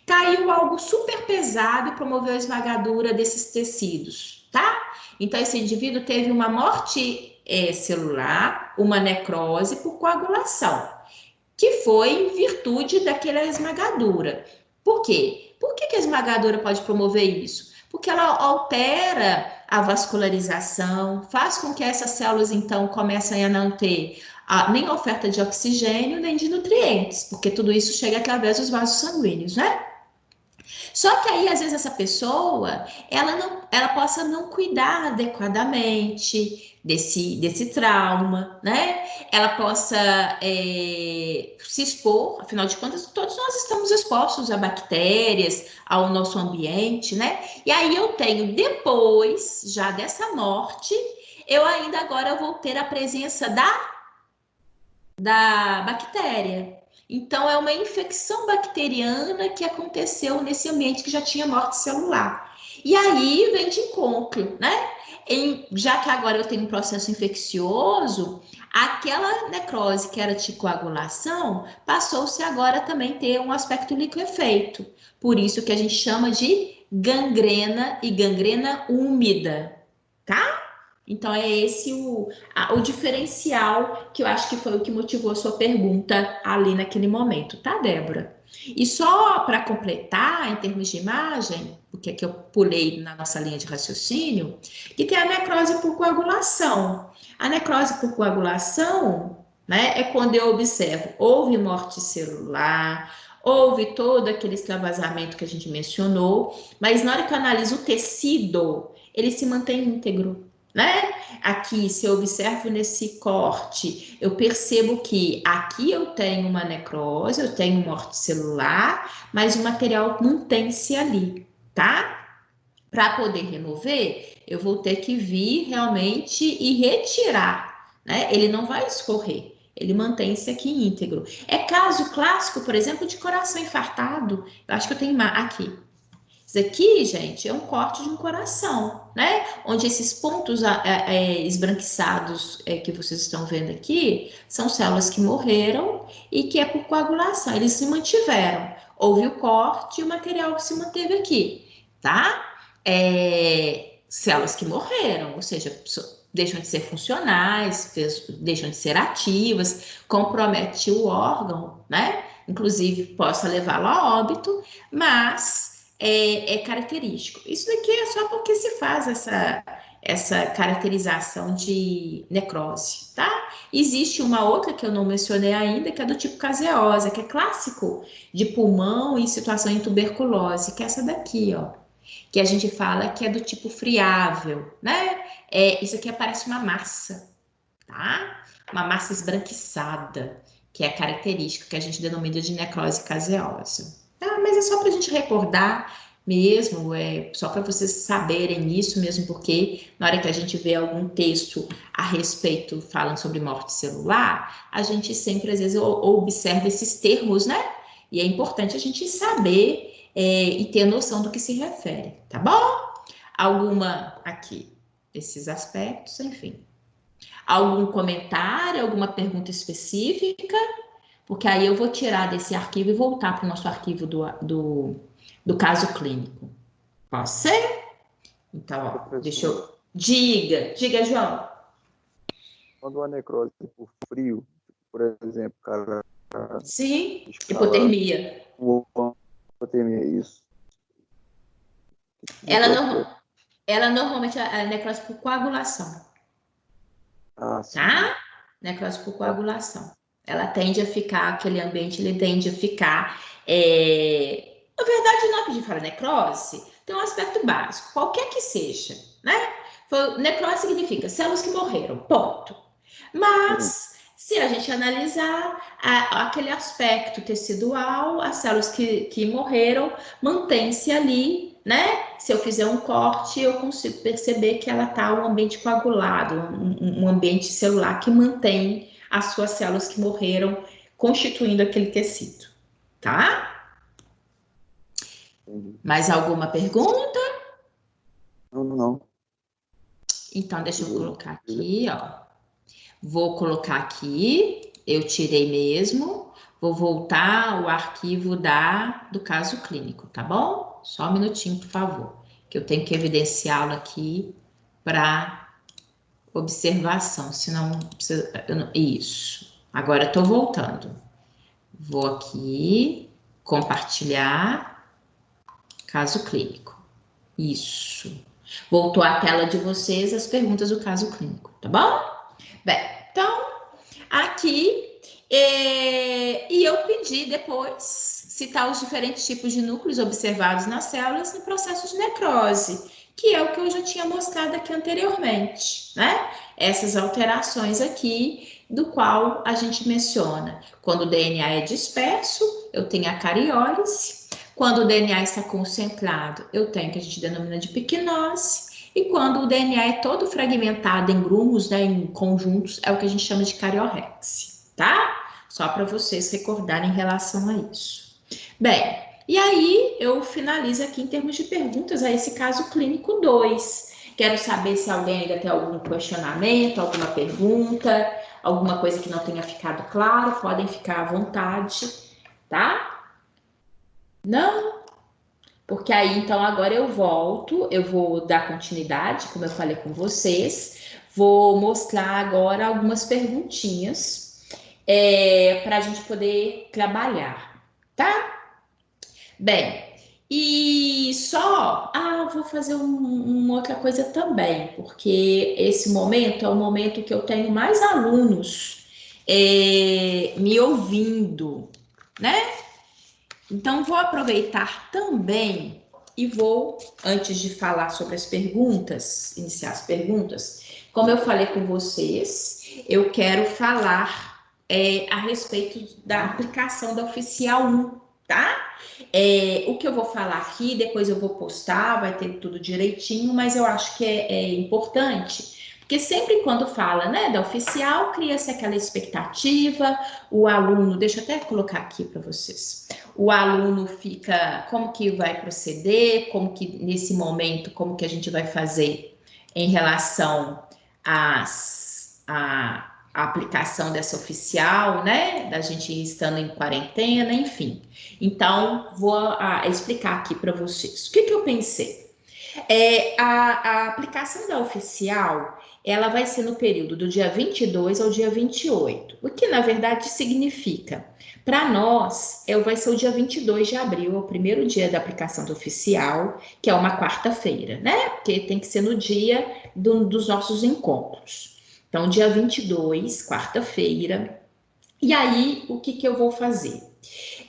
caiu algo super pesado e promoveu a esmagadura desses tecidos, tá? Então esse indivíduo teve uma morte celular, uma necrose por coagulação, que foi em virtude daquela esmagadura. Por quê? Por que a esmagadura pode promover isso? Porque ela altera a vascularização, faz com que essas células, então, comecem a não ter nem oferta de oxigênio, nem de nutrientes, porque tudo isso chega através dos vasos sanguíneos, né? Só que aí, às vezes, essa pessoa, ela possa não cuidar adequadamente desse trauma, né? Ela possa se expor, afinal de contas, todos nós estamos expostos a bactérias, ao nosso ambiente, né? E aí eu tenho, depois, já dessa morte, eu ainda agora vou ter a presença da bactéria. Então, é uma infecção bacteriana que aconteceu nesse ambiente que já tinha morte celular. E aí vem de encontro, né? Já que agora eu tenho um processo infeccioso, aquela necrose que era de coagulação passou-se agora também ter um aspecto liquefeito. Por isso que a gente chama de gangrena e gangrena úmida, tá? Então, é esse o diferencial que eu acho que foi o que motivou a sua pergunta ali naquele momento, tá, Débora? E só para completar, em termos de imagem, o que é que eu pulei na nossa linha de raciocínio, que tem a necrose por coagulação. A necrose por coagulação, né, é quando eu observo, houve morte celular, houve todo aquele extravasamento que a gente mencionou, mas na hora que eu analiso o tecido, ele se mantém íntegro, né? Aqui, se eu observo nesse corte, eu percebo que aqui eu tenho uma necrose, eu tenho morte celular, mas o material mantém-se ali, tá? Para poder remover, eu vou ter que vir realmente e retirar, né? Ele não vai escorrer, ele mantém-se aqui íntegro. É caso clássico, por exemplo, de coração infartado. Eu acho que eu tenho aqui. Isso aqui, gente, é um corte de um coração, né? Onde esses pontos esbranquiçados que vocês estão vendo aqui são células que morreram e que é por coagulação. Eles se mantiveram. Houve o corte e o material se manteve aqui, tá? Células que morreram, ou seja, deixam de ser funcionais, deixam de ser ativas, compromete o órgão, né? Inclusive, possa levá-lo a óbito, mas é característico. Isso daqui é só porque se faz essa caracterização de necrose, tá? Existe uma outra que eu não mencionei ainda, que é do tipo caseosa, que é clássico de pulmão em situação de tuberculose, que é essa daqui, ó. Que a gente fala que é do tipo friável, né? Isso aqui parece uma massa, tá? Uma massa esbranquiçada, que é característica, que a gente denomina de necrose caseosa. Mas é só para a gente recordar mesmo, só para vocês saberem isso mesmo, porque na hora que a gente vê algum texto a respeito falando sobre morte celular, a gente sempre, às vezes, observa esses termos, né? E é importante a gente saber e ter noção do que se refere, tá bom? Alguma aqui, esses aspectos, enfim. Algum comentário, alguma pergunta específica? Porque aí eu vou tirar desse arquivo e voltar para o nosso arquivo do caso clínico. Pode ser? Então, ó, deixa eu... Diga, João. Quando a necrose por frio, por exemplo, cara... Sim, hipotermia. Hipotermia, isso. Ela normalmente é necrose por coagulação. Tá? Necrose por coagulação. Ela tende a ficar, aquele ambiente, ele tende a ficar... Na verdade, na hora que a gente fala necrose, tem um aspecto básico, qualquer que seja, né? Necrose significa células que morreram, ponto. Mas, se a gente analisar aquele aspecto tecidual, as células que morreram, mantém-se ali, né? Se eu fizer um corte, eu consigo perceber que ela está um ambiente coagulado, um ambiente celular que mantém as suas células que morreram, constituindo aquele tecido, tá? Mais alguma pergunta? Não. Então, deixa eu colocar aqui, ó. Vou colocar aqui, eu tirei mesmo, vou voltar ao arquivo do caso clínico, tá bom? Só um minutinho, por favor, que eu tenho que evidenciá-lo aqui para observação, senão precisa... Isso. Agora eu tô voltando. Vou aqui, compartilhar, caso clínico. Isso. Voltou à tela de vocês as perguntas do caso clínico, tá bom? Bem, então, aqui, e eu pedi depois citar os diferentes tipos de núcleos observados nas células no processo de necrose, que é o que eu já tinha mostrado aqui anteriormente, né? Essas alterações aqui, do qual a gente menciona. Quando o DNA é disperso, eu tenho a cariólise. Quando o DNA está concentrado, eu tenho o que a gente denomina de piquenose. E quando o DNA é todo fragmentado em grumos, né, em conjuntos, é o que a gente chama de cariorrexe, tá? Só para vocês recordarem em relação a isso. Bem, e aí eu finalizo aqui em termos de perguntas a esse caso clínico 2. Quero saber se alguém ainda tem algum questionamento, alguma pergunta, alguma coisa que não tenha ficado claro, podem ficar à vontade, tá? Não? Porque aí, então, agora eu volto, eu vou dar continuidade, como eu falei com vocês, vou mostrar agora algumas perguntinhas para a gente poder trabalhar, tá? Bem, e só, vou fazer uma outra coisa também, porque esse momento é o momento que eu tenho mais alunos me ouvindo, né? Então, vou aproveitar também e vou, antes de falar sobre as perguntas, iniciar as perguntas, como eu falei com vocês, eu quero falar a respeito da aplicação da Oficial 1, tá? O que eu vou falar aqui, depois eu vou postar, vai ter tudo direitinho, mas eu acho que é importante, porque sempre quando fala, né, da Oficial, cria-se aquela expectativa, o aluno, deixa eu até colocar aqui para vocês, o aluno fica, como que vai proceder, como que nesse momento, como que a gente vai fazer em relação à aplicação dessa Oficial, né, da gente estando em quarentena, enfim. Então, vou explicar aqui para vocês. O que eu pensei? A aplicação da Oficial, ela vai ser no período do dia 22 ao dia 28, o que na verdade significa, para nós, vai ser o dia 22 de abril, é o primeiro dia da aplicação do Oficial, que é uma quarta-feira, né? Porque tem que ser no dia dos nossos encontros. Então, dia 22, quarta-feira. E aí, o que eu vou fazer?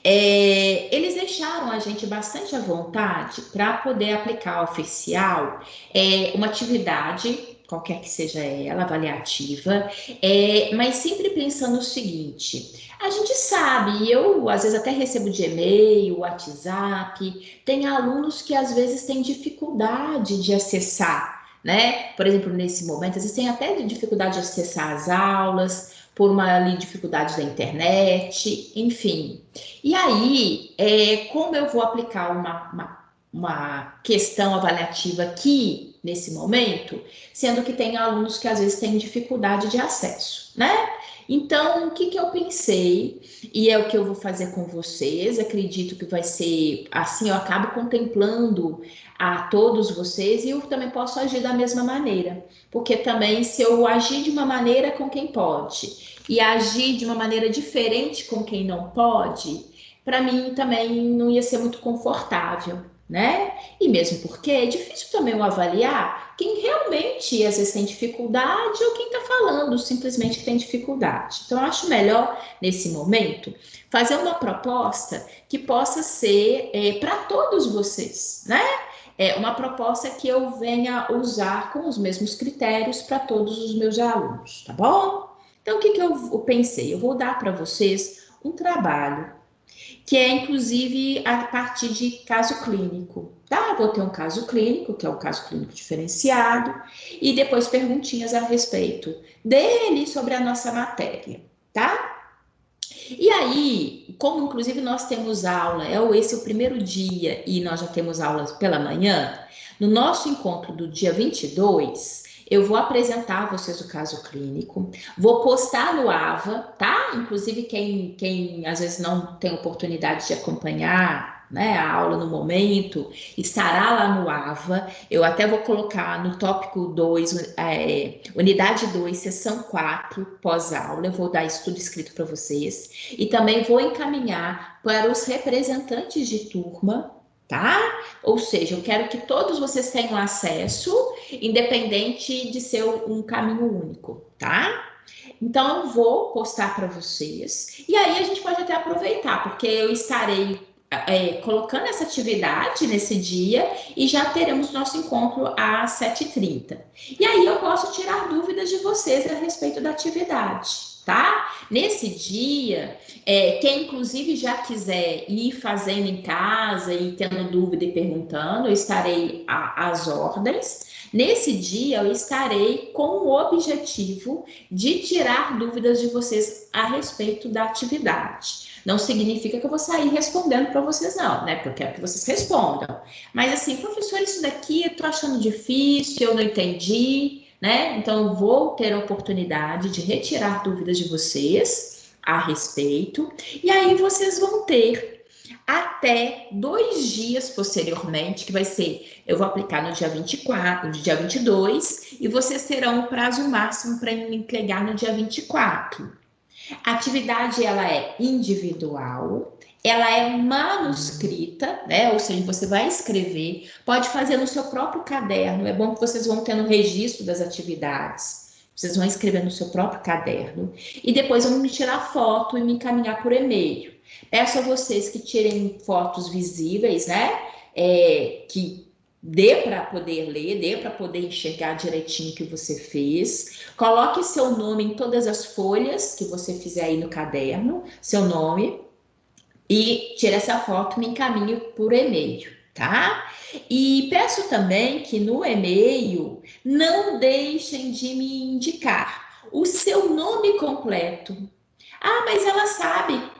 Eles deixaram a gente bastante à vontade para poder aplicar a Oficial, uma atividade, qualquer que seja ela, avaliativa, mas sempre pensando o seguinte, a gente sabe, eu às vezes até recebo de e-mail, WhatsApp, tem alunos que às vezes têm dificuldade de acessar, né? Por exemplo, nesse momento, às vezes tem até dificuldade de acessar as aulas, por uma dificuldade da internet, enfim. E aí, como eu vou aplicar uma questão avaliativa aqui, nesse momento, sendo que tem alunos que às vezes têm dificuldade de acesso, né? Então, o que eu pensei, e é o que eu vou fazer com vocês, acredito que vai ser assim, eu acabo contemplando a todos vocês e eu também posso agir da mesma maneira, porque também se eu agir de uma maneira com quem pode e agir de uma maneira diferente com quem não pode, para mim também não ia ser muito confortável, né? E mesmo porque é difícil também eu avaliar quem realmente às vezes tem dificuldade ou quem está falando simplesmente que tem dificuldade. Então, eu acho melhor, nesse momento, fazer uma proposta que possa ser para todos vocês, né? Uma proposta que eu venha usar com os mesmos critérios para todos os meus alunos, tá bom? Então, o que eu pensei? Eu vou dar para vocês um trabalho que é, inclusive, a partir de caso clínico, tá? Vou ter um caso clínico, que é o caso clínico diferenciado, e depois perguntinhas a respeito dele sobre a nossa matéria, tá? E aí, como inclusive nós temos aula, esse é o primeiro dia e nós já temos aulas pela manhã, no nosso encontro do dia 22, eu vou apresentar a vocês o caso clínico, vou postar no AVA, tá? Inclusive quem às vezes não tem oportunidade de acompanhar, né, a aula no momento, estará lá no AVA. Eu até vou colocar no tópico 2, unidade 2, sessão 4, pós-aula. Eu vou dar isso tudo escrito para vocês. E também vou encaminhar para os representantes de turma, tá? Ou seja, eu quero que todos vocês tenham acesso, independente de ser um caminho único, tá? Então, eu vou postar para vocês. E aí, a gente pode até aproveitar, porque eu estarei colocando essa atividade nesse dia e já teremos nosso encontro às 7h30. E aí, eu posso tirar dúvidas de vocês a respeito da atividade, tá? Nesse dia, quem inclusive já quiser ir fazendo em casa e tendo dúvida e perguntando, eu estarei às ordens. Nesse dia, eu estarei com o objetivo de tirar dúvidas de vocês a respeito da atividade. Não significa que eu vou sair respondendo para vocês, não, né? Porque eu quero que vocês respondam. Mas assim, professor, isso daqui eu tô achando difícil, eu não entendi, né? Então, eu vou ter a oportunidade de retirar dúvidas de vocês a respeito. E aí, vocês vão ter até 2 dias posteriormente, que vai ser, eu vou aplicar no dia 24, no dia 22, e vocês terão o prazo máximo para me entregar no dia 24. A atividade, ela é individual, ela é manuscrita, né? Ou seja, você vai escrever, pode fazer no seu próprio caderno, é bom que vocês vão tendo registro das atividades, vocês vão escrever no seu próprio caderno, e depois vão me tirar foto e me encaminhar por e-mail. Peço a vocês que tirem fotos visíveis, né? Que dê para poder ler, dê para poder enxergar direitinho o que você fez. Coloque seu nome em todas as folhas que você fizer aí no caderno, seu nome, e tire essa foto, me encaminhe por e-mail, tá? E peço também que no e-mail não deixem de me indicar o seu nome completo. Ah, mas ela sabe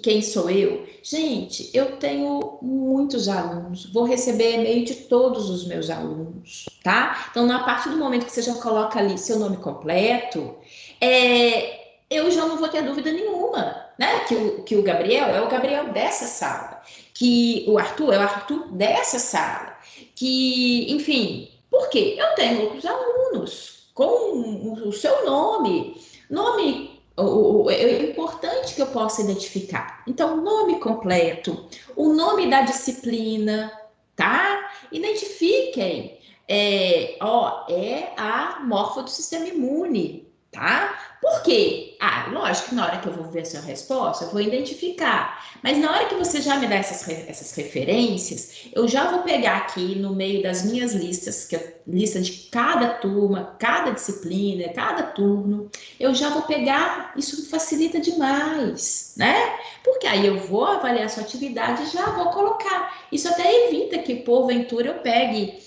quem sou eu? Gente, eu tenho muitos alunos, vou receber e-mail de todos os meus alunos, tá? Então, a partir do momento que você já coloca ali seu nome completo, eu já não vou ter dúvida nenhuma, né? Que o Gabriel é o Gabriel dessa sala, que o Arthur é o Arthur dessa sala, que, enfim, por quê? Eu tenho outros alunos com o seu nome é importante que eu possa identificar. Então, nome completo, o nome da disciplina, tá? Identifiquem. É a morfo do sistema imune, tá? Por quê? Lógico que na hora que eu vou ver a sua resposta, eu vou identificar. Mas na hora que você já me dá essas referências, eu já vou pegar aqui no meio das minhas listas, que é lista de cada turma, cada disciplina, cada turno, eu já vou pegar, isso facilita demais, né? Porque aí eu vou avaliar a sua atividade e já vou colocar. Isso até evita que, porventura, eu pegue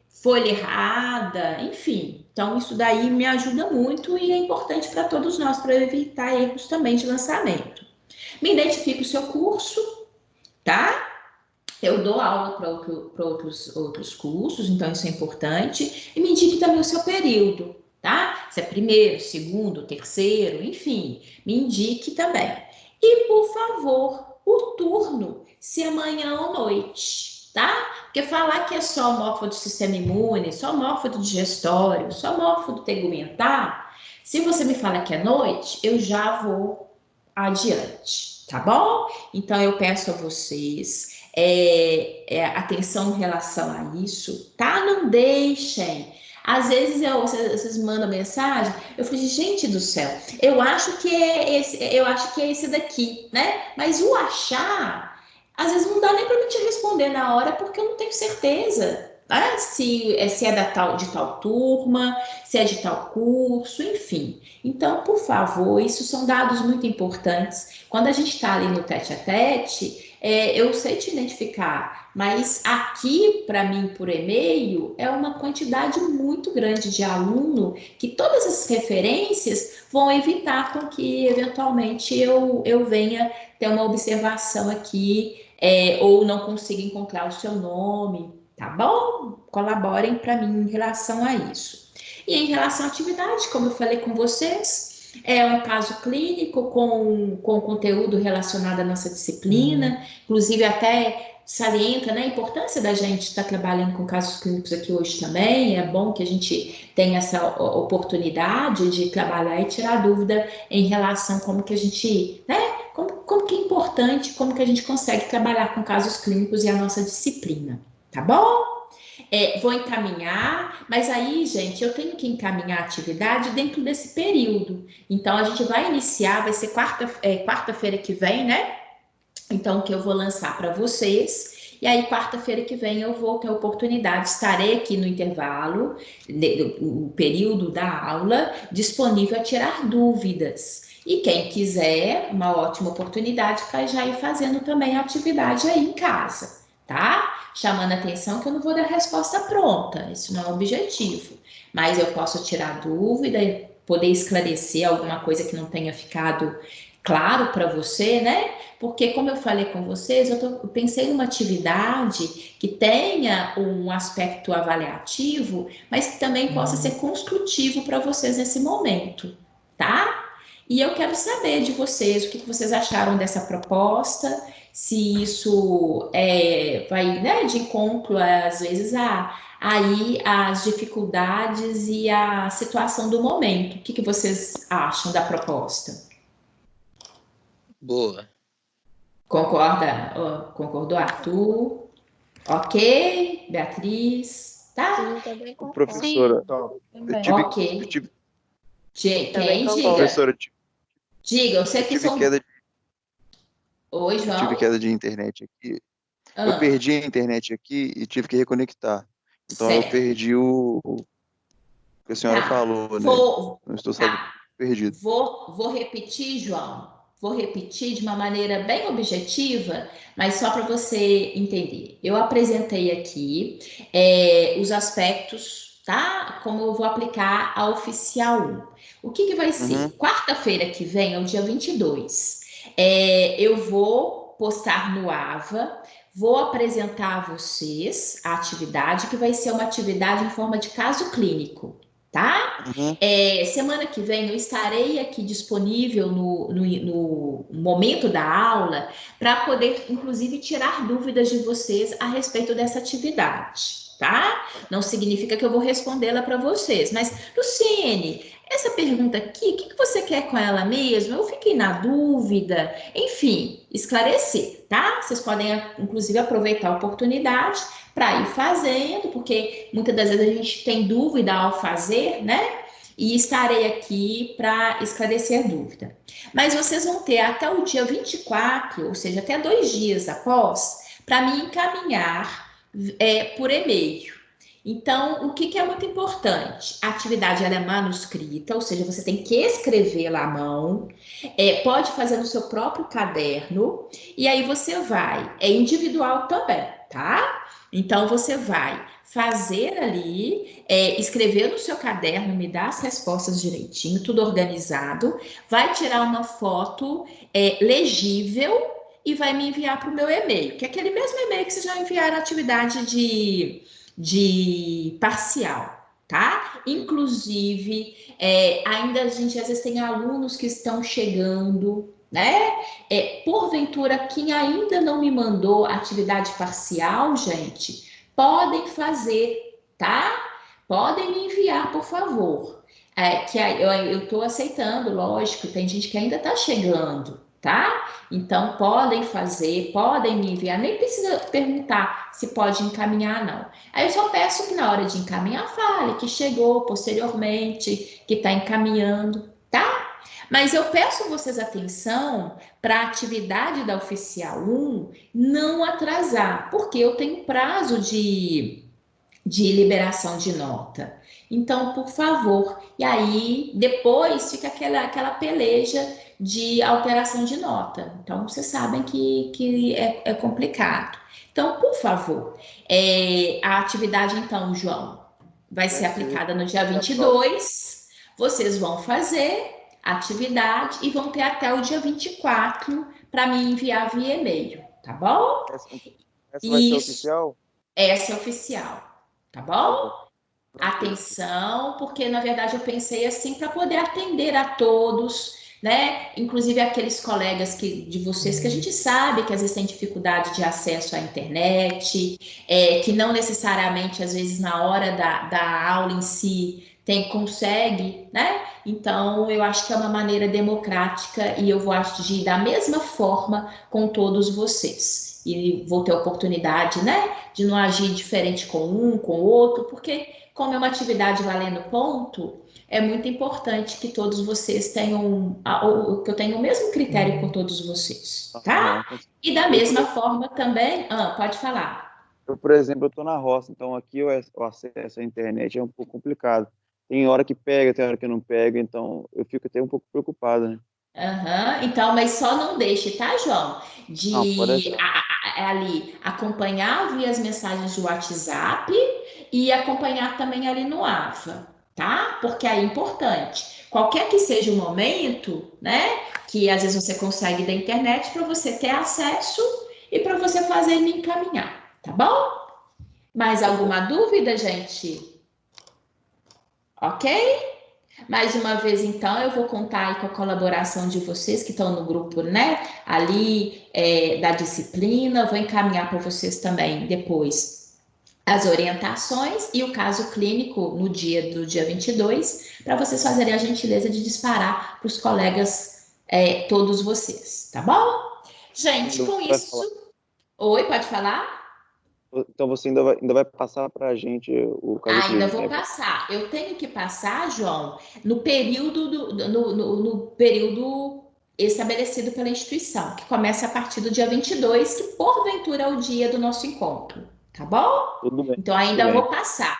folha errada, enfim. Então, isso daí me ajuda muito e é importante para todos nós, para evitar erros também de lançamento. Me identifique o seu curso, tá? Eu dou aula para outros cursos, então isso é importante. E me indique também o seu período, tá? Se é primeiro, segundo, terceiro, enfim, me indique também. E, por favor, o turno, se é manhã ou noite, tá? Porque falar que é só morfo do sistema imune, só morfo do digestório, só morfo do tegumentar, se você me fala que é noite, eu já vou adiante, tá bom? Então, eu peço a vocês atenção em relação a isso, tá? Não deixem. Às vezes vocês mandam mensagem, eu falo, gente do céu, eu acho que é esse daqui, né? Mas o achar, às vezes não dá nem para me te responder na hora, porque eu não tenho certeza, né? Se é de tal turma, se é de tal curso, enfim. Então, por favor, isso são dados muito importantes. Quando a gente está ali no tete-a-tete, eu sei te identificar, mas aqui, para mim, por e-mail, é uma quantidade muito grande de aluno que todas as referências vão evitar com que, eventualmente, eu venha ter uma observação aqui ou não consiga encontrar o seu nome, tá bom? Colaborem para mim em relação a isso. E em relação à atividade, como eu falei com vocês, é um caso clínico com conteúdo relacionado à nossa disciplina, inclusive até salienta, né, a importância da gente estar trabalhando com casos clínicos aqui hoje também. É bom que a gente tenha essa oportunidade de trabalhar e tirar dúvida em relação a como que a gente, né, como que é importante, como que a gente consegue trabalhar com casos clínicos e a nossa disciplina, tá bom? Vou encaminhar, mas aí, gente, eu tenho que encaminhar a atividade dentro desse período. Então, a gente vai iniciar, vai ser quarta-feira que vem, né? Então, que eu vou lançar para vocês. E aí, quarta-feira que vem, eu vou ter a oportunidade, estarei aqui no intervalo, o período da aula, disponível a tirar dúvidas. E quem quiser, uma ótima oportunidade para já ir fazendo também a atividade aí em casa, tá? Chamando a atenção que eu não vou dar resposta pronta, isso não é o objetivo, mas eu posso tirar dúvida, poder esclarecer alguma coisa que não tenha ficado claro para você, né? Porque, como eu falei com vocês, eu pensei numa atividade que tenha um aspecto avaliativo, mas que também possa ser construtivo para vocês nesse momento, tá? E eu quero saber de vocês o que vocês acharam dessa proposta se isso vai, né, de encontro, às vezes, aí as dificuldades e a situação do momento. O que vocês acham da proposta? Boa. Concorda? Concordou, Arthur? Ok, Beatriz? Tá? Sim, também concordo. Professora, Ok. Quem? Diga. Professora, Diga, eu sei que são... Oi, eu João? tive queda de internet aqui. Eu perdi a internet aqui e tive que reconectar. Então eu perdi o que a senhora falou, né? Não estou sabendo. Perdido. Vou repetir, João. Vou repetir de uma maneira bem objetiva, mas só para você entender. Eu apresentei aqui os aspectos, tá? Como eu vou aplicar a oficial 1. O que vai ser? Quarta-feira que vem, é o dia 22. Eu vou postar no AVA, vou apresentar a vocês a atividade, que vai ser uma atividade em forma de caso clínico. Tá? Semana que vem eu estarei aqui disponível no momento da aula para poder, inclusive, tirar dúvidas de vocês a respeito dessa atividade, tá? Não significa que eu vou respondê-la para vocês, mas, Luciene, essa pergunta aqui, o que você quer com ela mesmo? Eu fiquei na dúvida. Enfim, esclarecer, tá? Vocês podem, inclusive, aproveitar a oportunidade para ir fazendo, porque muitas das vezes a gente tem dúvida ao fazer, né? E estarei aqui para esclarecer a dúvida. Mas vocês vão ter até o dia 24, ou seja, até 2 dias após, para me encaminhar por e-mail. Então, o que é muito importante? A atividade ela é manuscrita, ou seja, você tem que escrevê-la à mão, pode fazer no seu próprio caderno, e aí você vai, é individual também, tá? Então, você vai fazer ali, escrever no seu caderno, me dar as respostas direitinho, tudo organizado, vai tirar uma foto legível e vai me enviar para o meu e-mail, que é aquele mesmo e-mail que vocês já enviaram a atividade de parcial, tá? Inclusive, ainda a gente às vezes tem alunos que estão chegando, né? Porventura, quem ainda não me mandou atividade parcial, gente, podem fazer, tá? Podem me enviar, por favor. Que eu estou aceitando, lógico, tem gente que ainda está chegando, tá? Então, podem fazer, podem me enviar, nem precisa perguntar se pode encaminhar, não. Aí eu só peço que na hora de encaminhar, fale que chegou posteriormente, que está encaminhando, tá? Mas eu peço vocês atenção para a atividade da oficial 1 não atrasar, porque eu tenho prazo de liberação de nota. Então, por favor, e aí depois fica aquela peleja de alteração de nota. Então, vocês sabem que é complicado. Então, por favor, a atividade, então, João, vai ser aplicada no dia 22. Vocês vão fazer a atividade e vão ter até o dia 24 para me enviar via e-mail, tá bom? Essa vai ser oficial? Essa é oficial, tá bom? Atenção, porque na verdade eu pensei assim para poder atender a todos, né? Inclusive aqueles colegas de vocês que a gente sabe que às vezes tem dificuldade de acesso à internet, que não necessariamente às vezes na hora da aula em si consegue, né? Então eu acho que é uma maneira democrática e eu vou agir da mesma forma com todos vocês. E vou ter a oportunidade, né, de não agir diferente com um, com o outro, porque como é uma atividade valendo ponto, é muito importante que todos vocês tenham, que eu tenha o mesmo critério com todos vocês, tá? E da mesma forma também, pode falar. Eu, por exemplo, eu estou na roça, então aqui o acesso à internet é um pouco complicado. Tem hora que pega, tem hora que não pega, então eu fico até um pouco preocupado, né? Então, mas só não deixe, tá, João? Ali acompanhar via as mensagens de WhatsApp e acompanhar também ali no AVA, tá? Porque aí é importante. Qualquer que seja o momento, né? Que às vezes você consegue da internet para você ter acesso e para você fazer me encaminhar, tá bom? Mais alguma dúvida, gente? Ok? Mais uma vez, então, eu vou contar aí com a colaboração de vocês que estão no grupo, né? Ali da disciplina, eu vou encaminhar para vocês também depois as orientações e o caso clínico no dia do dia 22, para vocês fazerem a gentileza de disparar para os colegas, todos vocês, tá bom? Gente, com isso... Oi, pode falar? Então você ainda vai passar para a gente o caso clínico? Ainda vou passar. Eu tenho que passar, João, no período, no período estabelecido pela instituição, que começa a partir do dia 22, que porventura é o dia do nosso encontro, tá bom? Tudo bem. Então ainda vou passar,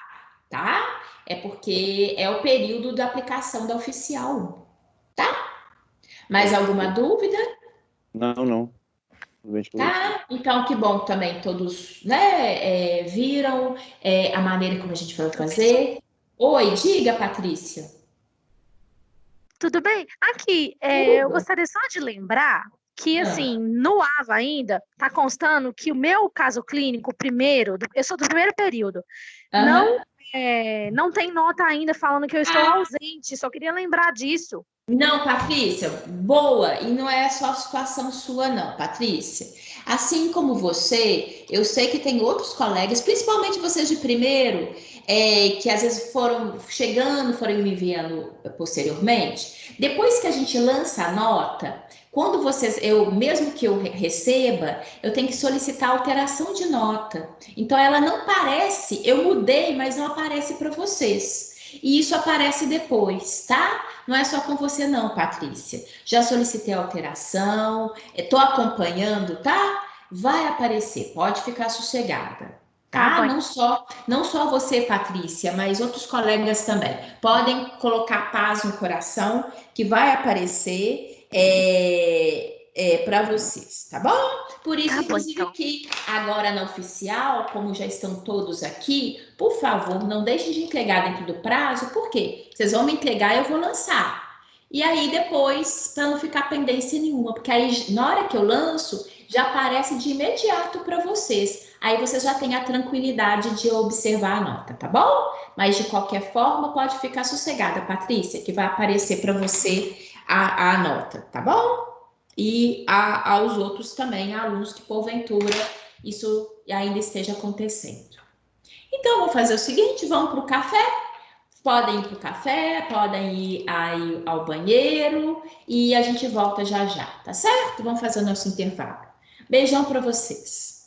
tá? É porque é o período da aplicação da oficial 1, tá? Mais alguma dúvida? Não. Tá? Então, que bom também todos, né, viram a maneira como a gente vai fazer. Oi, diga, Patrícia. Tudo bem? Aqui, eu gostaria só de lembrar que, assim, no AVA ainda, está constando que o meu caso clínico, primeiro, eu sou do primeiro período, não tem nota ainda falando que eu estou ausente, só queria lembrar disso. Não, Patrícia, boa, e não é só a situação sua não, Patrícia. Assim como você, eu sei que tem outros colegas, principalmente vocês de primeiro, que às vezes foram chegando, foram me enviando posteriormente. Depois que a gente lança a nota, quando mesmo que eu receba, eu tenho que solicitar alteração de nota. Então ela não aparece, eu mudei, mas não aparece para vocês. E isso aparece depois, tá? Não é só com você não, Patrícia. Já solicitei alteração, estou acompanhando, tá? Vai aparecer, pode ficar sossegada, tá? Não só você, Patrícia, mas outros colegas também. Podem colocar paz no coração, que vai aparecer para vocês, tá bom? Por isso, inclusive, que agora na oficial, como já estão todos aqui, por favor, não deixem de entregar dentro do prazo, por quê? Vocês vão me entregar e eu vou lançar. E aí depois, para não ficar pendência nenhuma, porque aí na hora que eu lanço, já aparece de imediato para vocês. Aí vocês já têm a tranquilidade de observar a nota, tá bom? Mas de qualquer forma, pode ficar sossegada, Patrícia, que vai aparecer para você a nota, tá bom? E aos outros também, alunos que porventura isso ainda esteja acontecendo. Então, vou fazer o seguinte, vamos para o café? Podem ir para o café, podem ir aí ao banheiro e a gente volta já já, tá certo? Vamos fazer o nosso intervalo. Beijão para vocês.